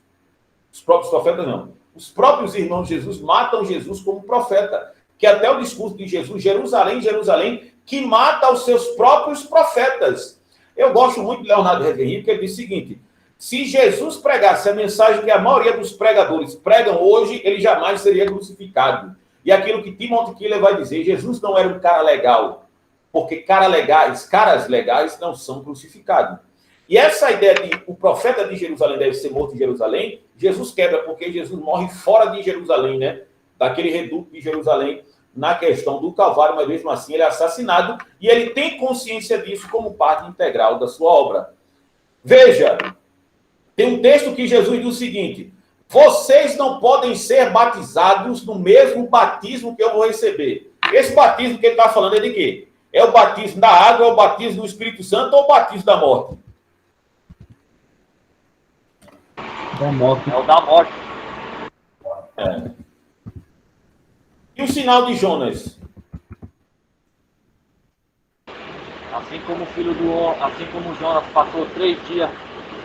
Os próprios profetas não. Os próprios irmãos de Jesus matam Jesus como profeta. Que até o discurso de Jesus, Jerusalém, Jerusalém, que mata os seus próprios profetas. Eu gosto muito de Leonardo Reverend, porque ele diz o seguinte: se Jesus pregasse a mensagem que a maioria dos pregadores pregam hoje, ele jamais seria crucificado. E aquilo que Timothy Keller vai dizer, Jesus não era um cara legal. porque caras legais não são crucificados. E essa ideia de o profeta de Jerusalém deve ser morto em Jerusalém, Jesus quebra, porque Jesus morre fora de Jerusalém, né? Daquele reduto de Jerusalém, na questão do Calvário, mas mesmo assim ele é assassinado, e ele tem consciência disso como parte integral da sua obra. Veja, tem um texto que Jesus diz o seguinte: vocês não podem ser batizados no mesmo batismo que eu vou receber. Esse batismo que ele está falando é de quê? É o batismo da água, é o batismo do Espírito Santo ou o batismo da morte? Da morte. É o da morte. É. E o sinal de Jonas? Assim como o filho do homem, assim como Jonas passou 3 dias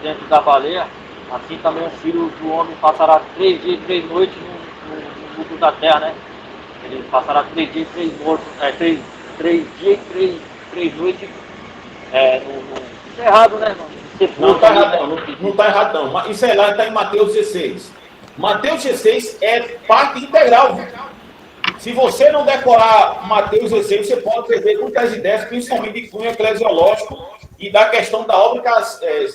dentro da baleia, assim também o filho do homem passará 3 dias e 3 noites no mundo da terra, né? Ele passará 3 dias e 3 mortos, 3 dias e 3 noites no errado, né, irmão? Não está errado, não está errado, não. Mas isso lá está em Mateus 16. Mateus 16 é parte integral. Se você não decorar Mateus 16, você pode perder muitas ideias, principalmente de cunho eclesiológico e da questão da obra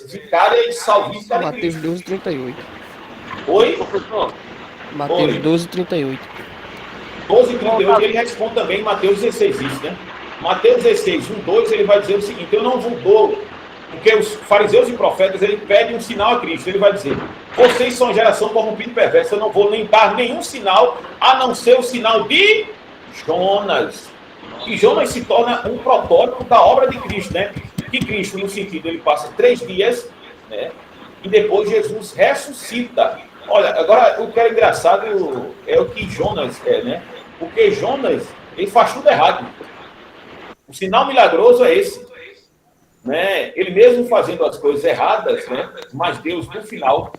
vicária e salvífica de Mateus Cristo. 12, 38. Oi? Professor, Mateus Oi. 12, 38. 12 e 38, ele responde também em Mateus 16, isso, né? Mateus 16, 1, 2, ele vai dizer o seguinte: eu não vos dou, porque os fariseus e profetas, ele pedem um sinal a Cristo. Ele vai dizer: vocês são geração corrompida e perversa, eu não vou nem dar nenhum sinal, a não ser o sinal de Jonas. E Jonas se torna um protótipo da obra de Cristo, né? Que Cristo, no sentido, ele passa 3 dias, né? E depois Jesus ressuscita. Olha, agora o que é engraçado é o que Jonas é, né? Porque Jonas, ele faz tudo errado. O sinal milagroso é esse, né? Ele mesmo fazendo as coisas erradas, né? Mas Deus, no final,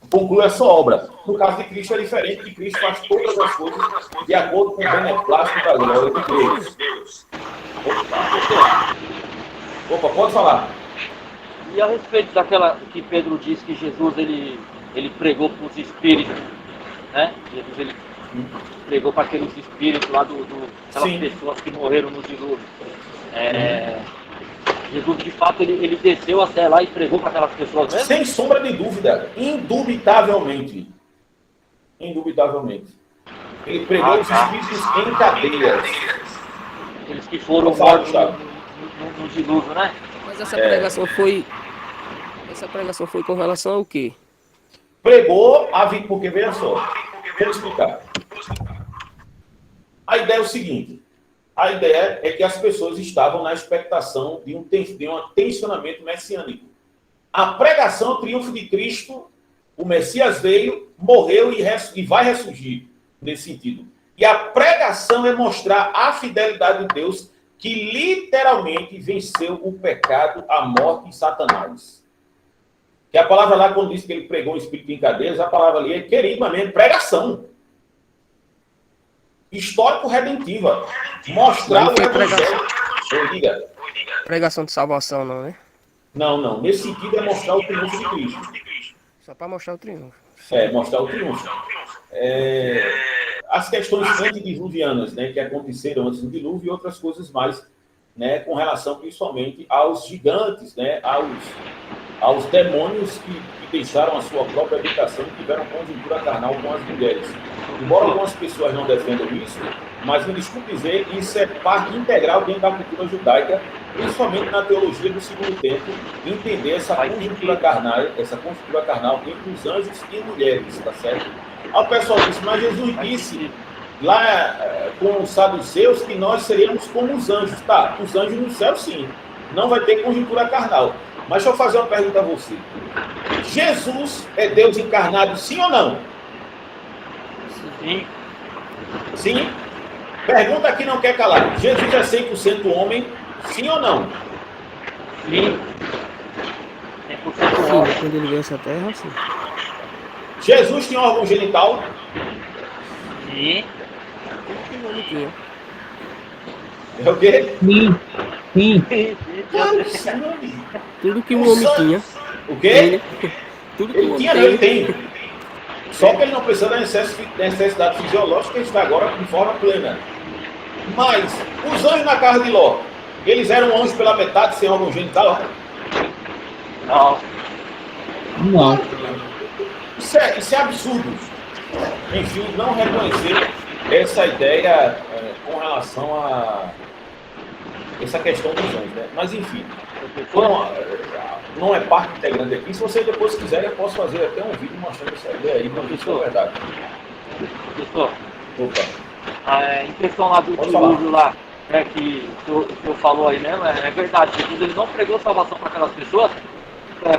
conclui a sua obra. No caso de Cristo é diferente, que Cristo faz todas as coisas de acordo com o beneplácito da glória de Deus. Opa, pode falar. e a respeito daquela que Pedro disse que Jesus ele pregou para os espíritos, né? Jesus ele pregou para aqueles espíritos lá aquelas Sim. pessoas que morreram no dilúvio. Jesus de fato ele desceu até lá e pregou para aquelas pessoas mesmo? Sem sombra de dúvida, indubitavelmente. Indubitavelmente. Ele pregou os espíritos em cadeias. Aqueles que foram Vou falar, mortos Gustavo. no dilúvio, né? Mas essa pregação foi. Essa pregação foi com relação ao quê? Pregou a vida, porque veja só, vou explicar. A ideia é o seguinte: a ideia é que as pessoas estavam na expectação de um tensionamento messiânico. A pregação, o triunfo de Cristo, o Messias veio, morreu e vai ressurgir nesse sentido. E a pregação é mostrar a fidelidade de Deus, que literalmente venceu o pecado, a morte e Satanás. Que a palavra lá, quando diz que ele pregou o espírito em cadeias, a palavra ali é queridamente pregação. Histórico-redentiva. Mostrar o evangelho. Diga. Pregação de salvação, não, né? Não. Nesse sentido é mostrar o triunfo de Cristo. Só para mostrar o triunfo. Mostrar o triunfo. As questões antediluvianas, né, que aconteceram antes do dilúvio e outras coisas mais, né, com relação principalmente aos gigantes, né, aos demônios que deixaram a sua própria habitação e tiveram conjuntura carnal com as mulheres. Embora algumas pessoas não defendam isso, mas me desculpe dizer, isso é parte integral dentro da cultura judaica, principalmente na teologia do segundo tempo, entender essa conjuntura carnal entre os anjos e mulheres, tá certo? Aí o pessoal disse: mas Jesus disse lá com os saduceus que nós seríamos como os anjos. Tá, os anjos no céu sim, não vai ter conjuntura carnal. Mas deixa eu fazer uma pergunta a você. Jesus é Deus encarnado, sim ou não? Sim. Sim? Pergunta que não quer calar. Jesus é 100% homem, sim ou não? Sim. 100% Sim, homem. quando ele veio a essa terra, sim. Jesus tinha órgão genital? Sim. Tudo que o homem tinha. É o quê? Sim. Claro, sim, meu amigo. Tudo que o homem tinha. O quê? Tudo que o Ele homem tinha, não, ele tem. Só que ele não precisa da necessidade fisiológica, ele está agora de forma plena. Mas, os anjos na casa de Ló, Eles eram anjos pela metade, sem órgão genital? Não. Não. Isso é absurdo. Enfim, não reconhecer essa ideia com relação a essa questão dos anjos, né? Mas, enfim, não é parte integrante aqui. Se vocês depois quiserem, eu posso fazer até um vídeo mostrando essa ideia aí, não isso é verdade. Professor, Opa. em questão lá do dilúvio lá, né, que o senhor falou aí mesmo, é verdade. Jesus ele não pregou salvação para aquelas pessoas,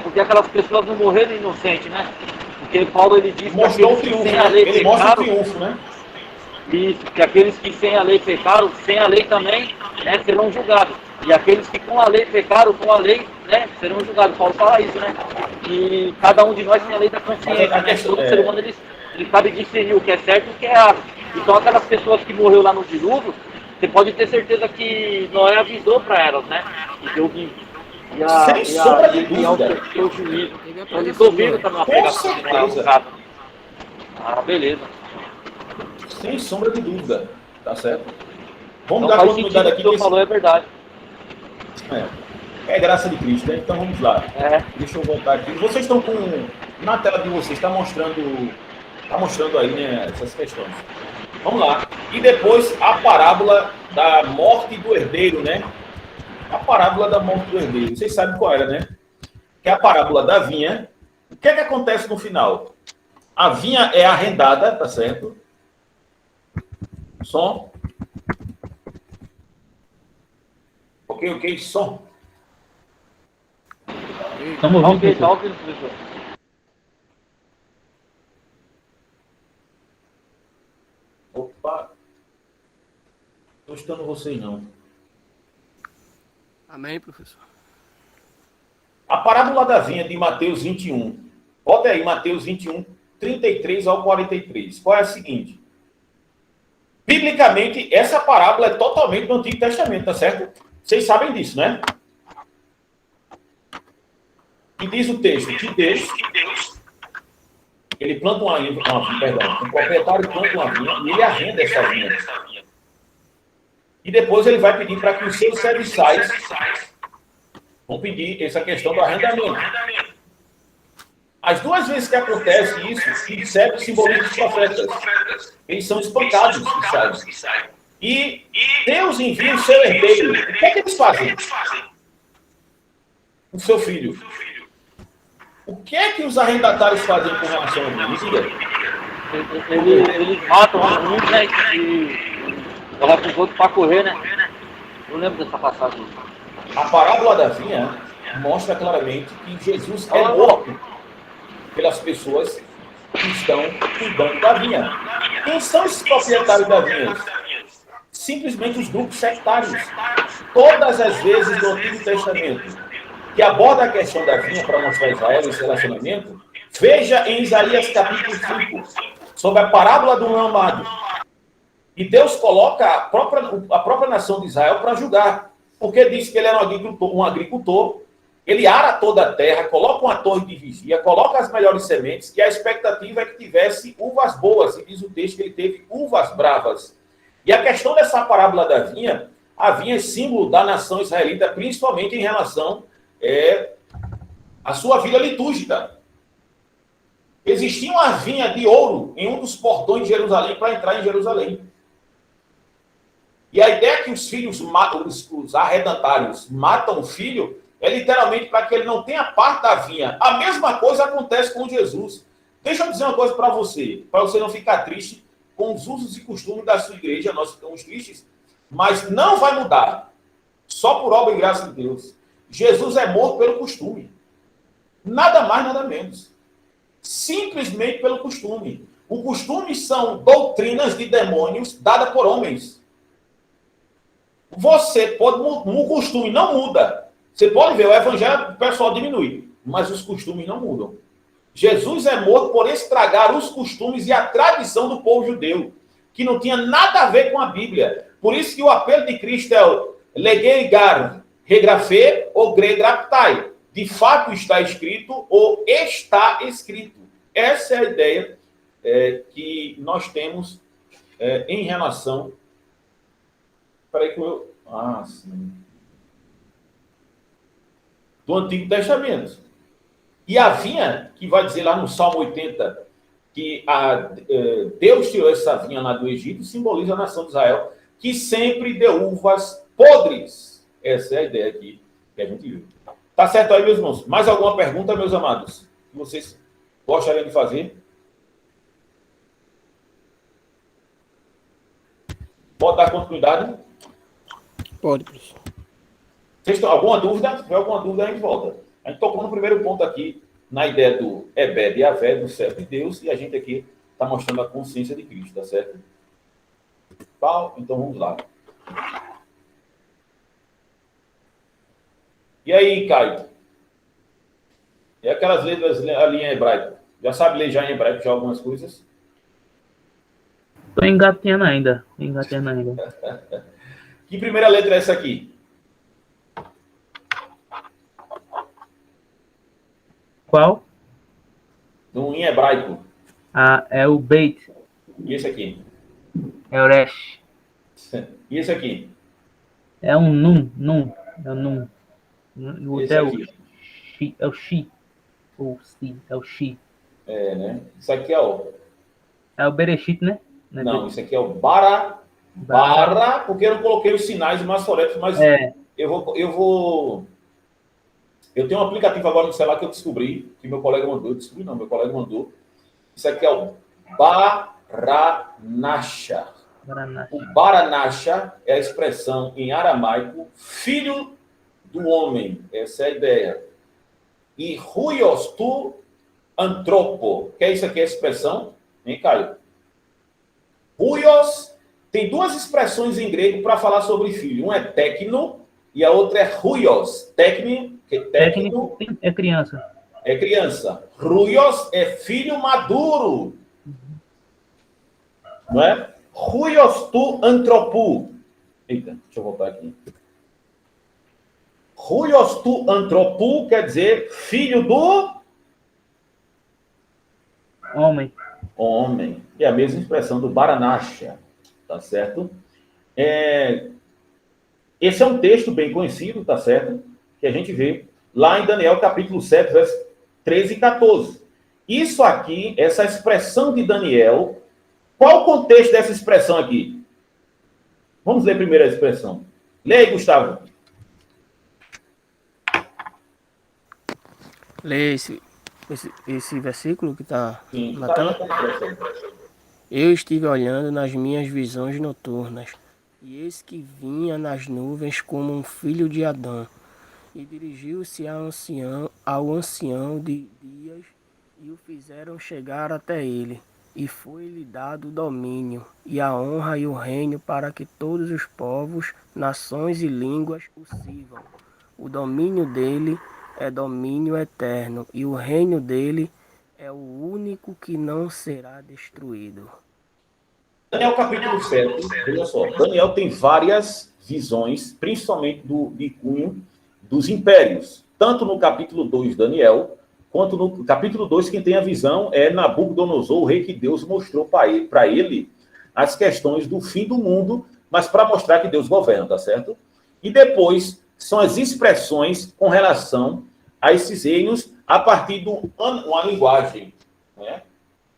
porque aquelas pessoas não morreram inocentes, né? Porque Paulo ele diz mostrou que o triunfo, sem a lei ele pecaram, mostra o triunfo, né? Isso, que aqueles que sem a lei pecaram, sem a lei também, né, serão julgados. E aqueles que com a lei pecaram, com a lei, né, serão julgados. Paulo fala isso, né? E cada um de nós tem a lei da consciência, né? Todo ser humano ele sabe discernir o que é certo e o que é errado. Então aquelas pessoas que morreram lá no dilúvio, você pode ter certeza que Noé avisou para elas, né? Que Deus sem sombra de dúvida. O juízo. Então eles ouviram também a pregação de Noé, no caso. Ah, beleza. Sem sombra de dúvida, tá certo? Vamos Então, dar continuidade aqui. O que você falou é verdade. É graça de Cristo, né? Então vamos lá. Deixa eu voltar aqui. Vocês estão com. Na tela de vocês, está mostrando aí, né, essas questões. Vamos lá. E depois a parábola da morte do herdeiro, né? A parábola da morte do herdeiro. Vocês sabem qual era, né? Que é a parábola da vinha. O que é que acontece no final? A vinha é arrendada, tá certo? Som. Ok, som. Estamos ouvindo, Tá ouvindo, professor. Opa. Não estou escutando vocês, não. Amém, professor. A parábola da vinha de Mateus 21. Bota aí, Mateus 21, 33 ao 43. Qual é a seguinte? Biblicamente, essa parábola é totalmente do Antigo Testamento, tá certo? Vocês sabem disso, né? E diz o texto que Deus, ele planta uma vinha, o proprietário planta uma vinha e ele arrenda essa vinha. E depois ele vai pedir para que os seus serviçais vão pedir essa questão do arrendamento. As duas vezes que acontece isso, serve o simbolismo dos profetas. Eles são espancados, sabe? E Deus envia o seu herdeiro. O que é que eles fazem? O seu filho. O que é que os arrendatários fazem com relação a isso? Eles matam uns, né? E colocam os outros para correr, né? Eu lembro dessa passagem. A parábola da vinha mostra claramente que Jesus é morto pelas pessoas que estão cuidando da vinha. Quem são esses proprietários da vinha? Simplesmente os grupos sectários. Todas as vezes do Antigo Testamento que aborda a questão da vinha para mostrar a Israel esse relacionamento, veja em Isaías capítulo 5, sobre a parábola do não amado. E Deus coloca a própria nação de Israel para julgar, porque diz que ele era um agricultor, ele ara toda a terra, coloca uma torre de vigia, coloca as melhores sementes, e a expectativa é que tivesse uvas boas, e diz o texto que ele teve uvas bravas. E a questão dessa parábola da vinha, a vinha é símbolo da nação israelita, principalmente em relação a sua vida litúrgica. Existia uma vinha de ouro em um dos portões de Jerusalém para entrar em Jerusalém. E a ideia que os filhos matam, os arrendatários matam o filho, é literalmente para que ele não tenha parte da vinha. A mesma coisa acontece com Jesus. Deixa eu dizer uma coisa para você não ficar triste com os usos e costumes da sua igreja. Nós ficamos tristes, mas não vai mudar. Só por obra e graça de Deus. Jesus é morto pelo costume. Nada mais, nada menos. Simplesmente pelo costume. O costume são doutrinas de demônios dadas por homens. O costume não muda. Você pode ver, o evangelho, o pessoal diminui, mas os costumes não mudam. Jesus é morto por estragar os costumes e a tradição do povo judeu, que não tinha nada a ver com a Bíblia. Por isso que o apelo de Cristo é o legeigar, regrafê ou gregraptai. De fato está escrito ou está escrito. Essa é a ideia que nós temos em relação... Espera aí que eu... Ah, sim. do Antigo Testamento. E a vinha, que vai dizer lá no Salmo 80, que Deus tirou essa vinha lá do Egito, simboliza a nação de Israel, que sempre deu uvas podres. Essa é a ideia aqui que a gente viu. Tá certo aí, meus irmãos? Mais alguma pergunta, meus amados? Que vocês gostariam de fazer? Pode dar continuidade? Pode, professor. Vocês têm alguma dúvida? Se tiver alguma dúvida, a gente volta. A gente tocou no primeiro ponto aqui, na ideia do Ebed e Avé, do servo de Deus, e a gente aqui está mostrando a consciência de Cristo, tá certo? Então vamos lá. E aí, Caio? E aquelas letras ali em hebraico? Já sabe ler já em hebraico já algumas coisas? Tô engatinhando ainda. Que primeira letra é essa aqui? Qual? Em hebraico. É o Beit. E esse aqui? É o Resh. E esse aqui? É um Nun. É o Nun. O outro Esse é o aqui? Shi. É o Shi. Ou Si. É o Shi. É, né? Isso aqui é o... É o Bereshit, né? Não, isso aqui é o Bara, porque eu não coloquei os sinais e maçoretos, mas eu tenho um aplicativo agora no celular que eu descobri, que meu colega mandou, meu colega mandou. Isso aqui é o Baranasha. O Baranasha é a expressão em aramaico, filho do homem. Essa é a ideia. E Huios tu antropo. Que é isso aqui, a expressão? Hein, Caio? Huios tem duas expressões em grego para falar sobre filho. Um é tecno e a outra é huios. Tecno é criança. É criança. Huios é filho maduro. Não é? Huios tu antropo. Eita, deixa eu voltar aqui. Huios tu antropo quer dizer filho do homem. É a mesma expressão do Baranasha, tá certo? Esse é um texto bem conhecido, tá certo? Que a gente vê lá em Daniel, capítulo 7, versos 13 e 14. Isso aqui, essa expressão de Daniel, qual o contexto dessa expressão aqui? Vamos ler primeiro a expressão. Lê aí, Gustavo. Lê esse versículo que está na tela. Eu estive olhando nas minhas visões noturnas, e eis que vinha nas nuvens como um filho de Adão, e dirigiu-se ao ancião de dias, e o fizeram chegar até ele, e foi-lhe dado o domínio, e a honra e o reino para que todos os povos, nações e línguas o sirvam. O domínio dele é domínio eterno, e o reino dele é o único que não será destruído. Daniel capítulo 7, veja só, Daniel tem várias visões, principalmente de cunho dos impérios. Tanto no capítulo 2, Daniel, quanto no capítulo 2, quem tem a visão é Nabucodonosor, o rei que Deus mostrou para ele as questões do fim do mundo, mas para mostrar que Deus governa, tá certo? E depois são as expressões com relação a esses reinos a partir de uma linguagem, né?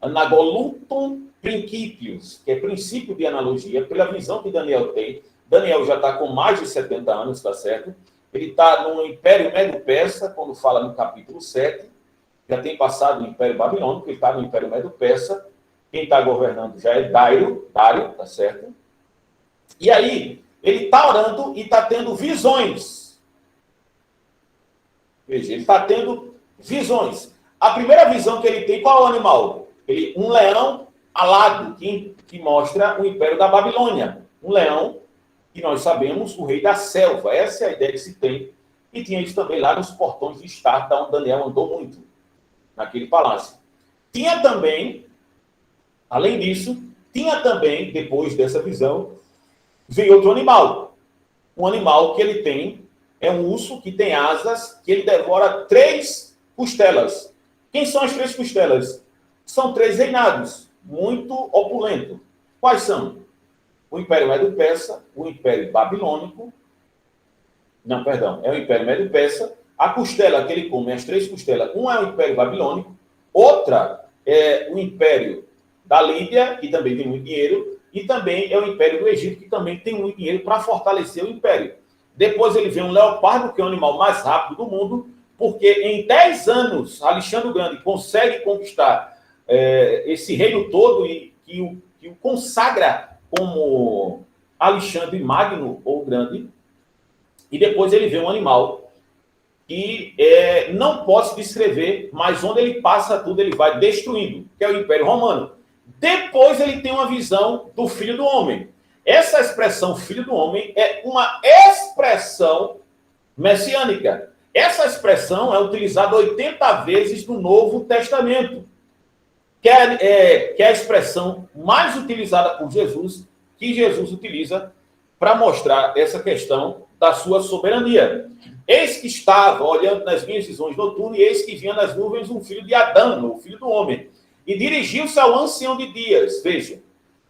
Anagolutum principios, que é princípio de analogia, pela visão que Daniel tem. Daniel já está com mais de 70 anos, tá certo? Ele está no Império Medo-Persa, quando fala no capítulo 7, já tem passado o Império Babilônico, ele está no Império Medo-Persa, quem está governando já é Dário, tá certo? E aí, ele está orando e está tendo visões. Veja, ele está tendo visões. A primeira visão que ele tem, qual é o animal? Um leão alado, que mostra o Império da Babilônia. Um leão, que nós sabemos, o rei da selva. Essa é a ideia que se tem. E tinha isso também lá nos portões de Estarta, onde Daniel andou muito, naquele palácio. Tinha também, além disso, depois dessa visão, veio outro animal. Um animal que ele tem, é um urso que tem asas, que ele devora 3 costelas. Quem são as 3 costelas? São 3 reinados, muito opulentos. Quais são? O Império Medo-Persa, o Império Babilônico, é o Império Medo-Persa, A costela que ele come, as 3 costelas, uma é o Império Babilônico, outra é o Império da Lídia, que também tem muito dinheiro, e também é o Império do Egito, que também tem muito dinheiro para fortalecer o Império. Depois ele vê um leopardo, que é o animal mais rápido do mundo, porque em 10 anos, Alexandre o Grande consegue conquistar esse reino todo e que o consagra como Alexandre Magno ou Grande. E depois ele vê um animal que não pode se descrever, mas onde ele passa tudo, ele vai destruindo, que é o Império Romano. Depois ele tem uma visão do Filho do Homem. Essa expressão Filho do Homem é uma expressão messiânica. Essa expressão é utilizada 80 vezes no Novo Testamento, que é a expressão mais utilizada por Jesus, que Jesus utiliza para mostrar essa questão da sua soberania. Eis que estava olhando nas minhas visões noturnas, e eis que vinha nas nuvens um filho de Adão, o filho do homem, e dirigiu-se ao ancião de dias. Veja,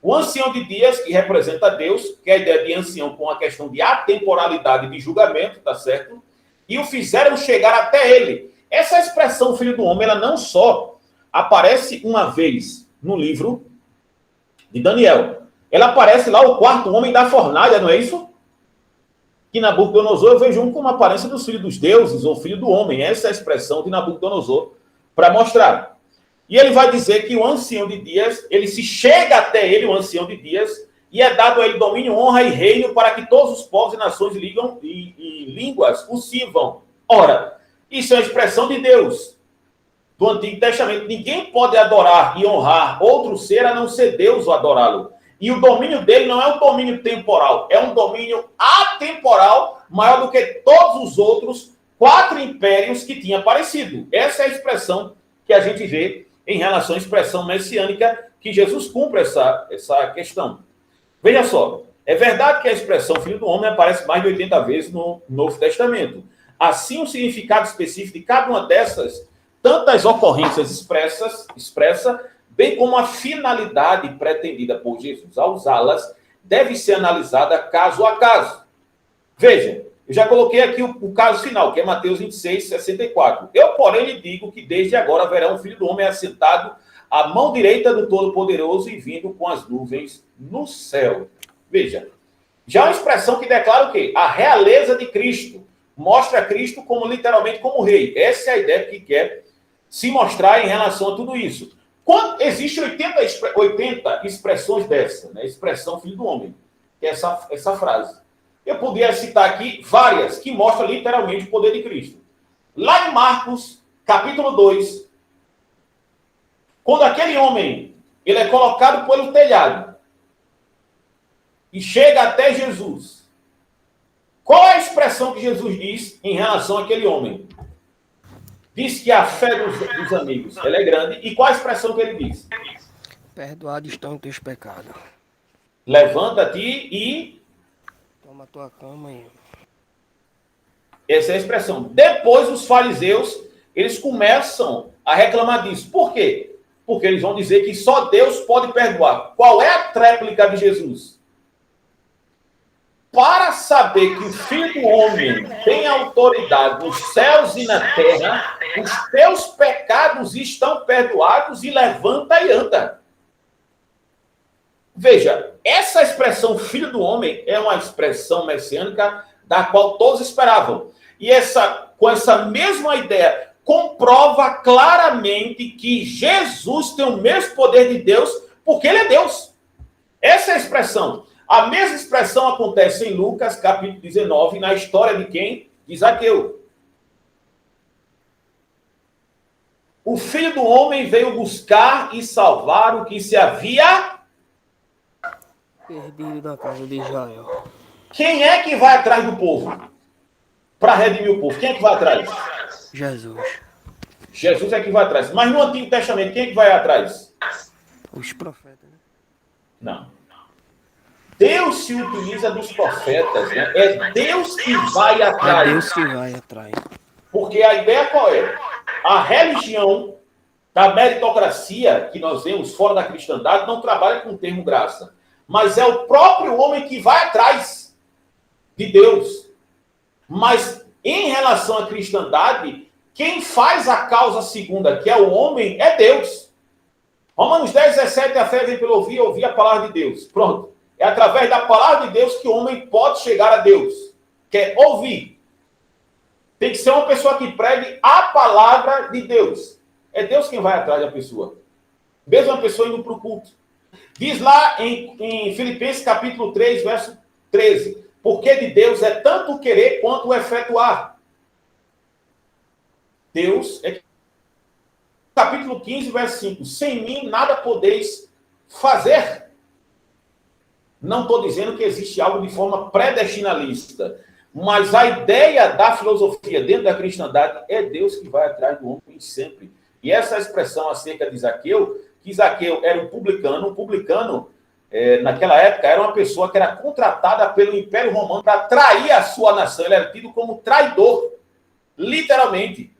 o ancião de dias, que representa Deus, que é a ideia de ancião com a questão de atemporalidade de julgamento, tá certo? E o fizeram chegar até ele. Essa expressão filho do homem, ela não só aparece uma vez no livro de Daniel, ela aparece lá o 4º homem da fornalha, não é isso? Que Nabucodonosor eu vejo como aparência dos filhos dos deuses, ou filho do homem. Essa é a expressão de Nabucodonosor para mostrar. E ele vai dizer que o ancião de dias, ele se chega até ele, o ancião de dias, e é dado a ele domínio, honra e reino para que todos os povos e nações ligam e línguas o sirvam. Ora, isso é uma expressão de Deus do Antigo Testamento. Ninguém pode adorar e honrar outro ser a não ser Deus ou adorá-lo. E o domínio dele não é um domínio temporal, é um domínio atemporal, maior do que todos os outros 4 impérios que tinha aparecido. Essa é a expressão que a gente vê em relação à expressão messiânica, que Jesus cumpre essa questão. Veja só, é verdade que a expressão Filho do Homem aparece mais de 80 vezes no Novo Testamento. Assim, o significado específico de cada uma dessas, tantas ocorrências expressa, bem como a finalidade pretendida por Jesus ao usá-las, deve ser analisada caso a caso. Veja, eu já coloquei aqui o caso final, que é Mateus 26, 64. Eu, porém, lhe digo que desde agora haverá um Filho do Homem assentado à mão direita do Todo-Poderoso e vindo com as nuvens no céu. Veja, já uma expressão que declara o quê? A realeza de Cristo. Mostra Cristo como literalmente como rei. Essa é a ideia que quer se mostrar em relação a tudo isso. Existem 80 expressões dessa, né? Expressão Filho do Homem, que é essa frase. Eu poderia citar aqui várias que mostram literalmente o poder de Cristo. Lá em Marcos, capítulo 2, quando aquele homem ele é colocado pelo telhado e chega até Jesus, qual é a expressão que Jesus diz em relação àquele homem? Diz que a fé dos amigos ela é grande. E qual a expressão que ele diz? Perdoados estão os teus pecados. Levanta-te e... toma a tua cama aí. Essa é a expressão. Depois os fariseus, eles começam a reclamar disso. Por quê? Porque eles vão dizer que só Deus pode perdoar. Qual é a tréplica de Jesus? Para saber que o Filho do Homem tem autoridade nos céus e na terra, os teus pecados estão perdoados e levanta e anda. Veja, essa expressão Filho do Homem é uma expressão messiânica da qual todos esperavam. E com essa mesma ideia, comprova claramente que Jesus tem o mesmo poder de Deus, porque ele é Deus. Essa é a expressão. A mesma expressão acontece em Lucas, capítulo 19, na história de quem? De Zaqueu. O Filho do Homem veio buscar e salvar o que se havia perdido da casa de Israel. Quem é que vai atrás do povo? Para redimir o povo. Quem é que vai atrás? Jesus. Jesus é que vai atrás. Mas no Antigo Testamento, quem é que vai atrás? Os profetas, né? Não. Deus se utiliza dos profetas, né? É Deus que vai atrás. É Deus que vai atrás. Porque a ideia qual é? A religião da meritocracia que nós vemos fora da cristandade não trabalha com o termo graça. Mas é o próprio homem que vai atrás de Deus. Mas Em relação à cristandade, quem faz a causa segunda, que é o homem, é Deus. Romanos 10, 17, a fé vem pelo ouvir a palavra de Deus. Pronto. É através da palavra de Deus que o homem pode chegar a Deus. Quer ouvir. Tem que ser uma pessoa que pregue a palavra de Deus. É Deus quem vai atrás da pessoa. Mesmo a pessoa indo para o culto. Diz lá em Filipenses capítulo 3, verso 13. Porque de Deus é tanto o querer quanto o efetuar. Deus é... Capítulo 15, verso 5. Sem mim nada podeis fazer. Não estou dizendo que existe algo de forma predestinalista. Mas a ideia da filosofia dentro da cristandade é Deus que vai atrás do homem sempre. E essa expressão acerca de Zaqueu, que Zaqueu era um publicano, naquela época era uma pessoa que era contratada pelo Império Romano para trair a sua nação. Ele era tido como traidor, literalmente.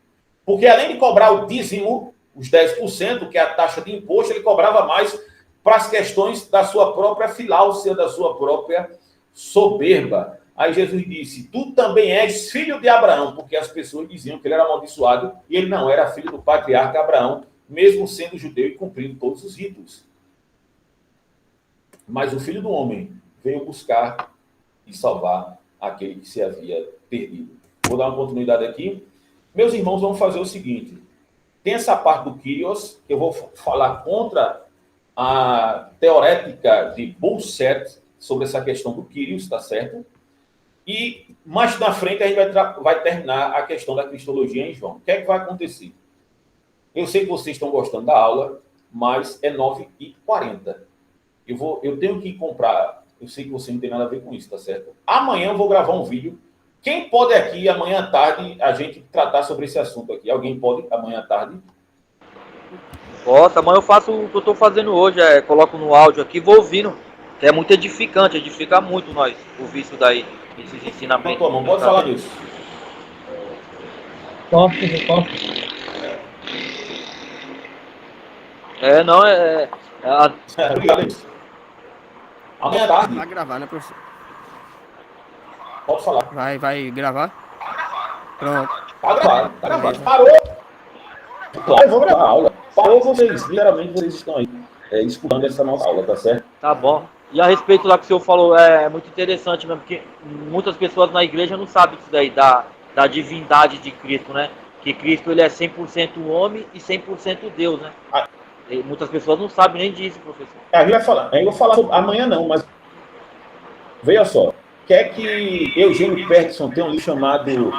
Porque além de cobrar o dízimo, os 10%, que é a taxa de imposto, ele cobrava mais para as questões da sua própria filáusia, da sua própria soberba. Aí Jesus disse, tu também és filho de Abraão, porque as pessoas diziam que ele era amaldiçoado e ele não era filho do patriarca Abraão, mesmo sendo judeu e cumprindo todos os ritos. Mas o Filho do Homem veio buscar e salvar aquele que se havia perdido. Vou dar uma continuidade aqui. Meus irmãos, vamos fazer o seguinte. Tem essa parte do Kyrios, que eu vou falar contra a teorética de Bullset sobre essa questão do Kyrios, tá certo? E mais na frente a gente vai terminar a questão da cristologia em João. O que é que vai acontecer? Eu sei que vocês estão gostando da aula, mas é 9h40. Eu tenho que comprar, eu sei que você não tem nada a ver com isso, tá certo? Amanhã eu vou gravar um vídeo. Quem pode aqui, amanhã à tarde, a gente tratar sobre esse assunto aqui? Alguém pode, amanhã à tarde? Posso, amanhã eu faço o que eu estou fazendo hoje, coloco no áudio aqui, vou ouvindo, que é muito edificante, edifica muito nós, ouvir isso daí, esses ensinamentos. Não, pode falar disso. Posso. Obrigado. Amanhã à tarde. Vai gravar, né, professor? Pode falar. Vai gravar? Pronto. Tá gravado. Parou. Claro, eu vou gravar a aula. Parou vocês, literalmente vocês estão aí escutando essa nossa aula, tá certo? Tá bom. E a respeito lá que o senhor falou, é muito interessante mesmo, porque muitas pessoas na igreja não sabem isso daí, da divindade de Cristo, né? Que Cristo ele é 100% homem e 100% Deus, né? E muitas pessoas não sabem nem disso, professor. A gente vai falar. Eu vou falar sobre, amanhã não, mas veja só. Quer que Eugênio Peterson tem um livro chamado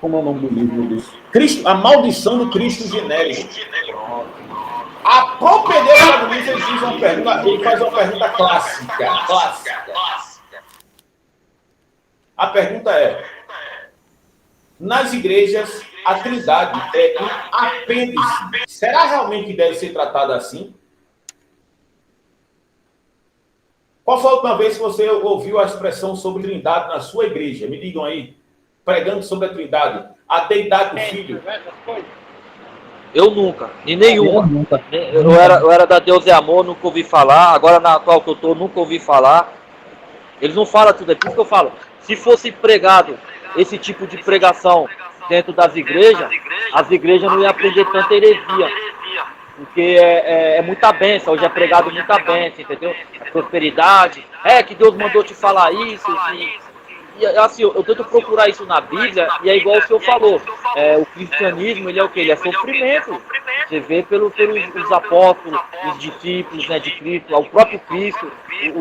como é o nome do livro disso? A Maldição do Cristo Genérico. A propriedade do livro ele faz uma pergunta clássica. A pergunta é: nas igrejas a Trindade é um apêndice. Será realmente que deve ser tratada assim? Qual foi a última vez que você ouviu a expressão sobre Trindade na sua igreja? Me digam aí. Pregando sobre a Trindade. A deidade do Filho. Eu nunca. E nenhuma. Nunca. Eu era da Deus é Amor, nunca ouvi falar. Agora na atual que eu tô, nunca ouvi falar. Eles não falam tudo. É por isso que eu falo. Se fosse pregado esse tipo de pregação dentro das igrejas, as igrejas não iam aprender tanta heresia. Porque é muita bênção, hoje é pregado muita bênção, entendeu? A prosperidade, que Deus mandou te falar isso. E assim, eu tento procurar isso na Bíblia, e é igual o senhor falou, o cristianismo, ele é o quê? Ele é sofrimento. Você vê pelos apóstolos, os discípulos, né, de Cristo, o próprio Cristo,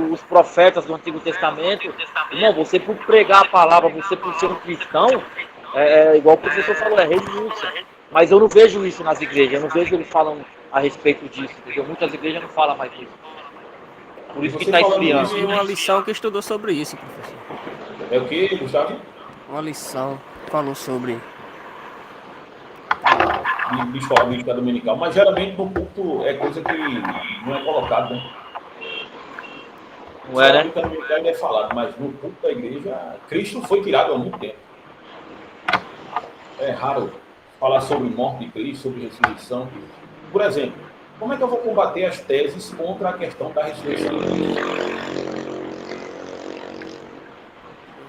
os profetas do Antigo Testamento. Não, você por pregar a palavra, você por ser um cristão, igual o professor falou, é renúncia. Mas eu não vejo isso nas igrejas, eu não vejo eles falando a respeito disso, entendeu? Muitas igrejas não falam mais disso. Por isso que está esfriando. Tem uma lição que estudou sobre isso, professor. É o que, Gustavo? Uma lição falou sobre Mística dominical. Mas geralmente no culto é coisa que não é colocado, né? Não é, né? Mística dominical é falado, mas no culto da igreja, Cristo foi tirado há muito tempo. É raro falar sobre morte de Cristo, sobre ressurreição. Por exemplo, como é que eu vou combater as teses contra a questão da ressurreição de Cristo?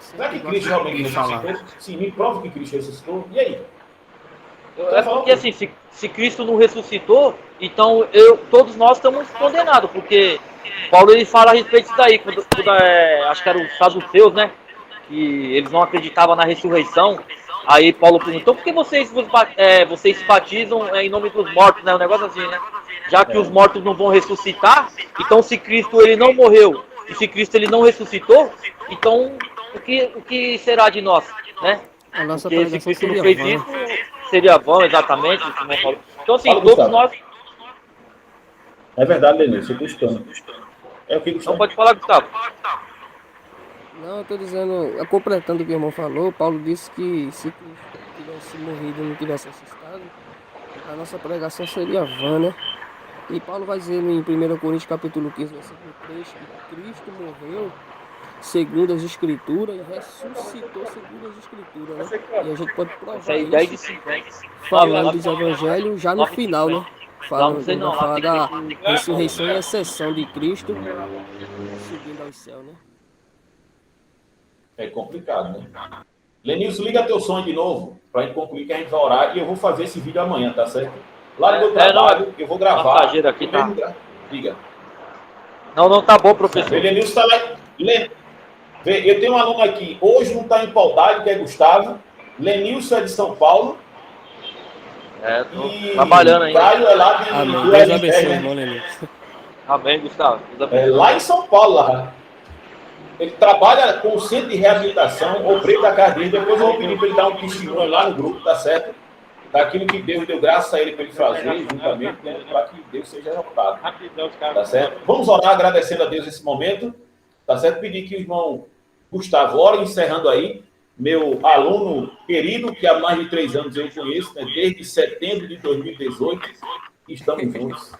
Será que Cristo realmente ressuscitou? Sim, me prova que Cristo ressuscitou. E aí? É porque assim, se Cristo não ressuscitou, então todos nós estamos condenados, porque Paulo ele fala a respeito disso daí, acho que era os saduceus, né? Que eles não acreditavam na ressurreição. Aí Paulo perguntou, por que vocês se batizam em nome dos mortos, né? Um negócio assim, né? Já que os mortos não vão ressuscitar, então se Cristo ele não morreu, e se Cristo ele não ressuscitou, então o que será de nós, né? A nossa Porque se pregação Cristo não seria fez vã. isso, seria vão, exatamente, o que o irmão falou. Então assim, Fala, todos Gustavo. nós... É verdade, Lenilson, eu estou gostando. É o que, Não Gustavo? pode falar, Gustavo. Não, eu tô dizendo, completando o que o irmão falou, Paulo disse que se Cristo tivesse morrido e não tivesse ressuscitado, a nossa pregação seria vã, né? E Paulo vai dizer em 1 Coríntios capítulo 15, versículo 3, que Cristo morreu segundo as Escrituras e ressuscitou segundo as Escrituras, né? E a gente pode Isso provar aí, 10 de isso 50. falando dos evangelhos já no final, né? Não, não Falando, sei quando vai não. Lá falar tem da que... ressurreição e ascensão de Cristo subindo aos céus, né? É complicado, né? Lenilson, liga teu som de novo, para a gente concluir que a gente vai orar. E eu vou fazer esse vídeo amanhã, tá certo? Lá no meu trabalho, eu vou gravar. Passageiro aqui, eu tá? mesmo Liga. Não tá bom, professor. Lenilson está lá. Eu tenho um aluno aqui, hoje não está em Paudade, que é Gustavo. Lenilson é de São Paulo. Tô E trabalhando ainda. Caio é lá Amém. do Deus LR, abençoe, né? irmão Lenilson. Amém, Gustavo. Deus É, abençoe. lá em São Paulo, lá. Ele trabalha com o centro de reabilitação, obreiro da cadeia. Depois eu vou pedir para ele dar um testemunho lá no grupo, tá certo? Daquilo que Deus deu graça a ele para ele fazer, juntamente, né, para que Deus seja exaltado. Tá certo? Vamos orar agradecendo a Deus nesse momento. Tá certo? Pedir que o irmão Gustavo ore, encerrando aí. Meu aluno querido, que há mais de 3 anos eu conheço, né, desde setembro de 2018. Estamos juntos.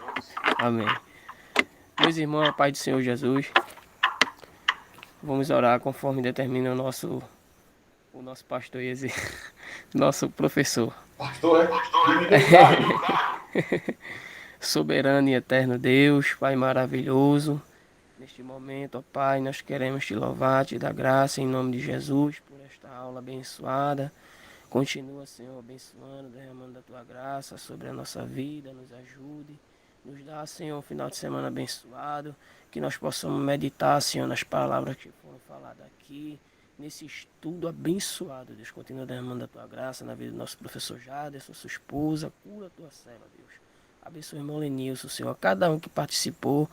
Amém. Meus irmãos, a paz do Senhor Jesus. Vamos orar conforme determina o nosso pastor e nosso professor. Pastor, Soberano e eterno Deus, Pai maravilhoso. Neste momento, ó Pai, nós queremos te louvar, te dar graça em nome de Jesus por esta aula abençoada. Continua, Senhor, abençoando, derramando a tua graça sobre a nossa vida, nos ajude. Nos dá, Senhor, um final de semana abençoado, que nós possamos meditar, Senhor, nas palavras que foram faladas aqui, nesse estudo abençoado. Deus, continua derramando a tua graça na vida do nosso professor Jaderson, sua esposa, cura a tua cela, Deus. Abençoe o irmão Lenilson, Senhor, cada um que participou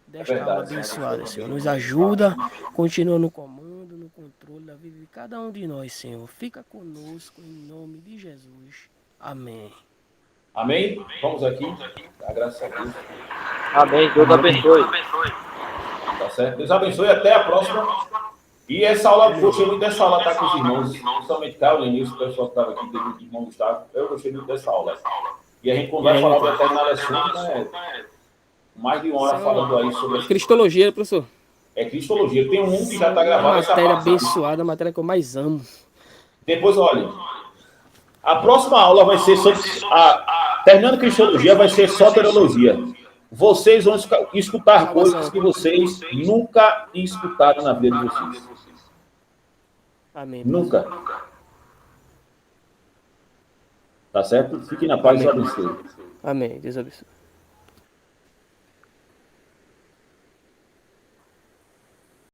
desta aula abençoada, Senhor. Nos ajuda, continua no comando, no controle da vida de cada um de nós, Senhor. Fica conosco em nome de Jesus. Amém. Amém? Vamos aqui. A graça a Deus. Amém. Deus abençoe. Tá certo? Deus abençoe. Até a próxima. E essa aula, eu gostei muito dessa aula, tá com os irmãos. Principalmente Carlos, Lenilson, o pessoal que estava aqui, o irmão Gustavo. Eu gostei muito dessa aula. E a gente, quando vai falar do Eterno Assunto, né? Mais de 1 hora falando aí sobre... Cristologia, professor. É Cristologia. Tem um que já está gravado. Matéria abençoada, a matéria que eu mais amo. Depois, olha, a próxima aula vai ser sobre... Terminando Cristologia, vai ser soteriologia. Vocês vão escutar coisas que vocês nunca escutaram na vida de vocês. Amém. Nunca. Tá certo? Fiquem na paz e abençoe. Amém. Deus abençoe.